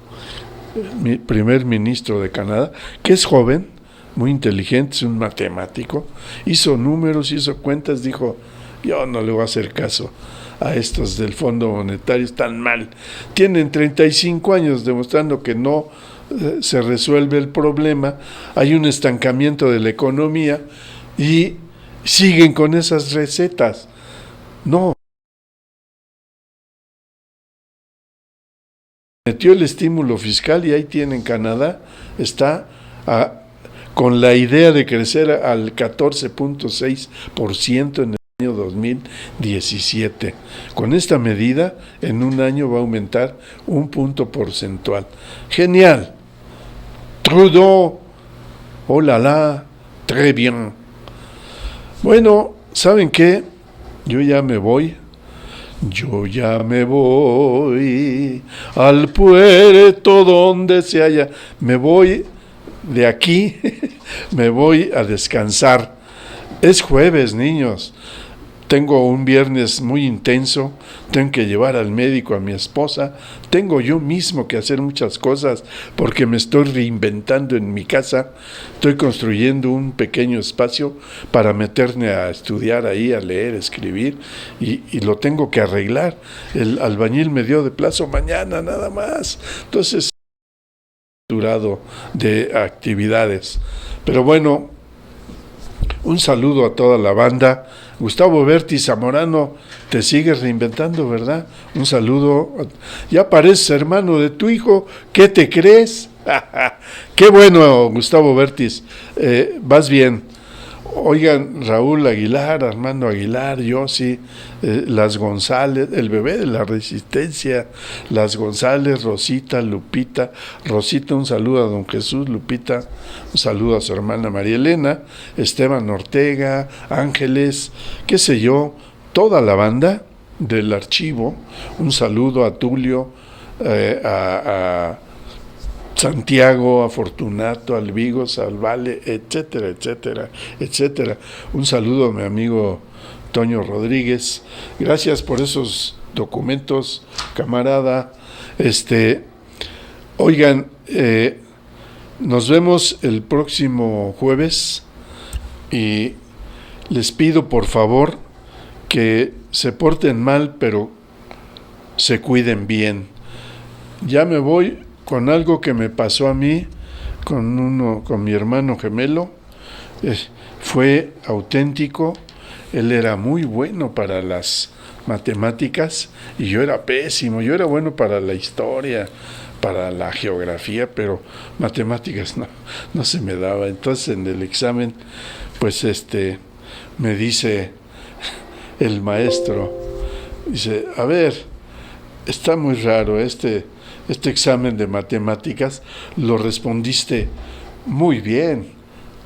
A: mi primer ministro de Canadá, que es joven, muy inteligente, es un matemático, hizo números, hizo cuentas, dijo, yo no le voy a hacer caso a estos del Fondo Monetario, están mal. Tienen 35 años demostrando que no se resuelve el problema, hay un estancamiento de la economía y siguen con esas recetas. No. Metió el estímulo fiscal y ahí tienen Canadá, está con la idea de crecer al 14.6% en el año 2017. Con esta medida, en un año va a aumentar un punto porcentual. Genial. Trudeau, oh la la, très bien. Bueno, ¿saben qué? Yo ya me voy al puerto donde se halla. Me voy de aquí, me voy a descansar. Es jueves, niños. Tengo un viernes muy intenso, tengo que llevar al médico a mi esposa, tengo yo mismo que hacer muchas cosas porque me estoy reinventando en mi casa, estoy construyendo un pequeño espacio para meterme a estudiar ahí, a leer, escribir, y lo tengo que arreglar. El albañil me dio de plazo mañana nada más, entonces saturado de actividades. Pero bueno, un saludo a toda la banda. Gustavo Berti Zamorano, te sigues reinventando, ¿verdad? Un saludo. Ya pareces hermano de tu hijo. ¿Qué te crees? Qué bueno, Gustavo Bertis. Vas bien. Oigan, Raúl Aguilar, Armando Aguilar, yo sí, las González, el bebé de la Resistencia, las González, Rosita, Lupita, Rosita, un saludo a don Jesús, Lupita, un saludo a su hermana María Elena, Esteban Ortega, Ángeles, qué sé yo, toda la banda del archivo, un saludo a Tulio, a Santiago, a Fortunato, al Vigos, al Vale, etcétera, etcétera, etcétera. Un saludo a mi amigo Toño Rodríguez. Gracias por esos documentos, camarada. Oigan, nos vemos el próximo jueves y les pido por favor que se porten mal, pero se cuiden bien. Ya me voy con algo que me pasó a mí, con mi hermano gemelo. Fue auténtico. Él era muy bueno para las matemáticas y yo era pésimo. Yo era bueno para la historia, para la geografía, pero matemáticas no se me daba. Entonces en el examen, pues me dice el maestro, dice, a ver, está muy raro este examen de matemáticas, lo respondiste muy bien.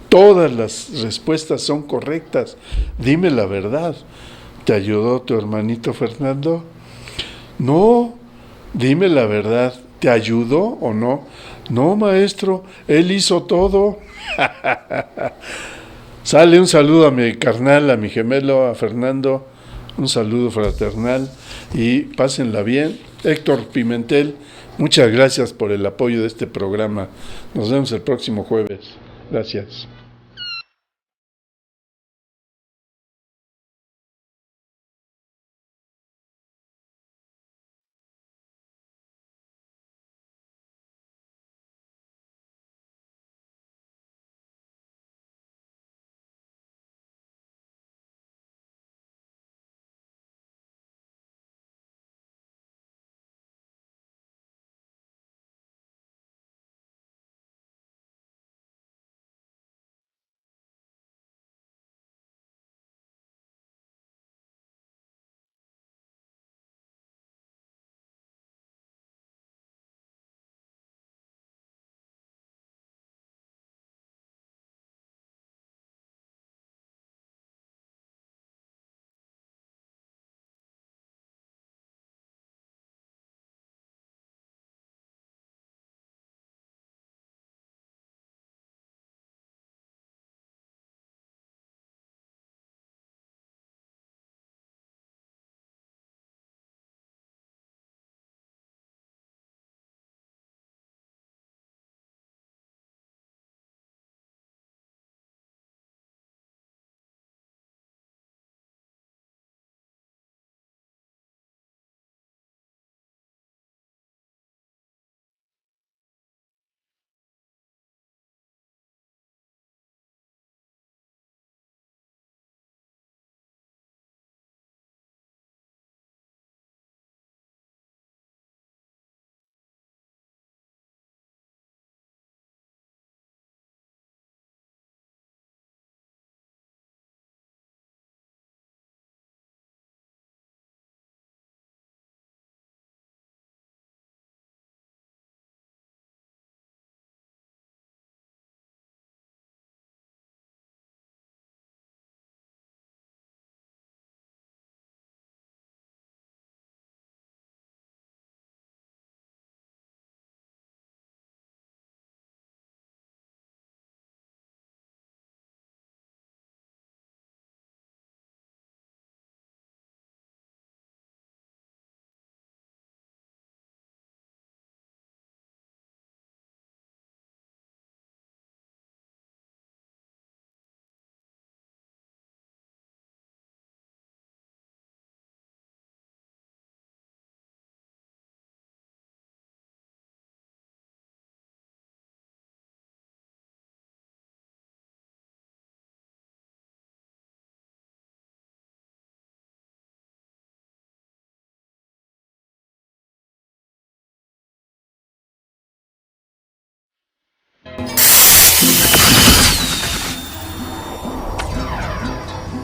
A: Todas las respuestas son correctas. Dime la verdad. ¿Te ayudó tu hermanito Fernando? No, dime la verdad. ¿Te ayudó o no? No, maestro, él hizo todo. Sale un saludo a mi carnal, a mi gemelo, a Fernando. Un saludo fraternal y pásenla bien. Héctor Pimentel, muchas gracias por el apoyo de este programa. Nos vemos el próximo jueves. Gracias.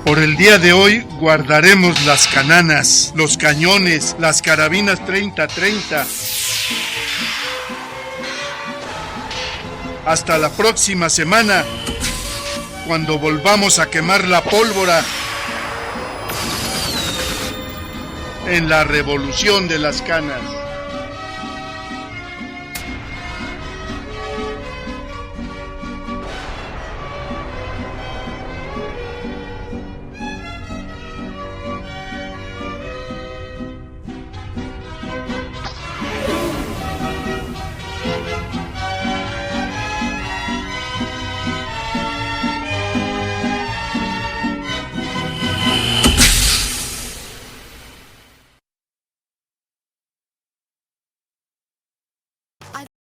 A: Por el día de hoy guardaremos las cananas, los cañones, las carabinas 30-30. Hasta la próxima semana, cuando volvamos a quemar la pólvora en la revolución de las canas.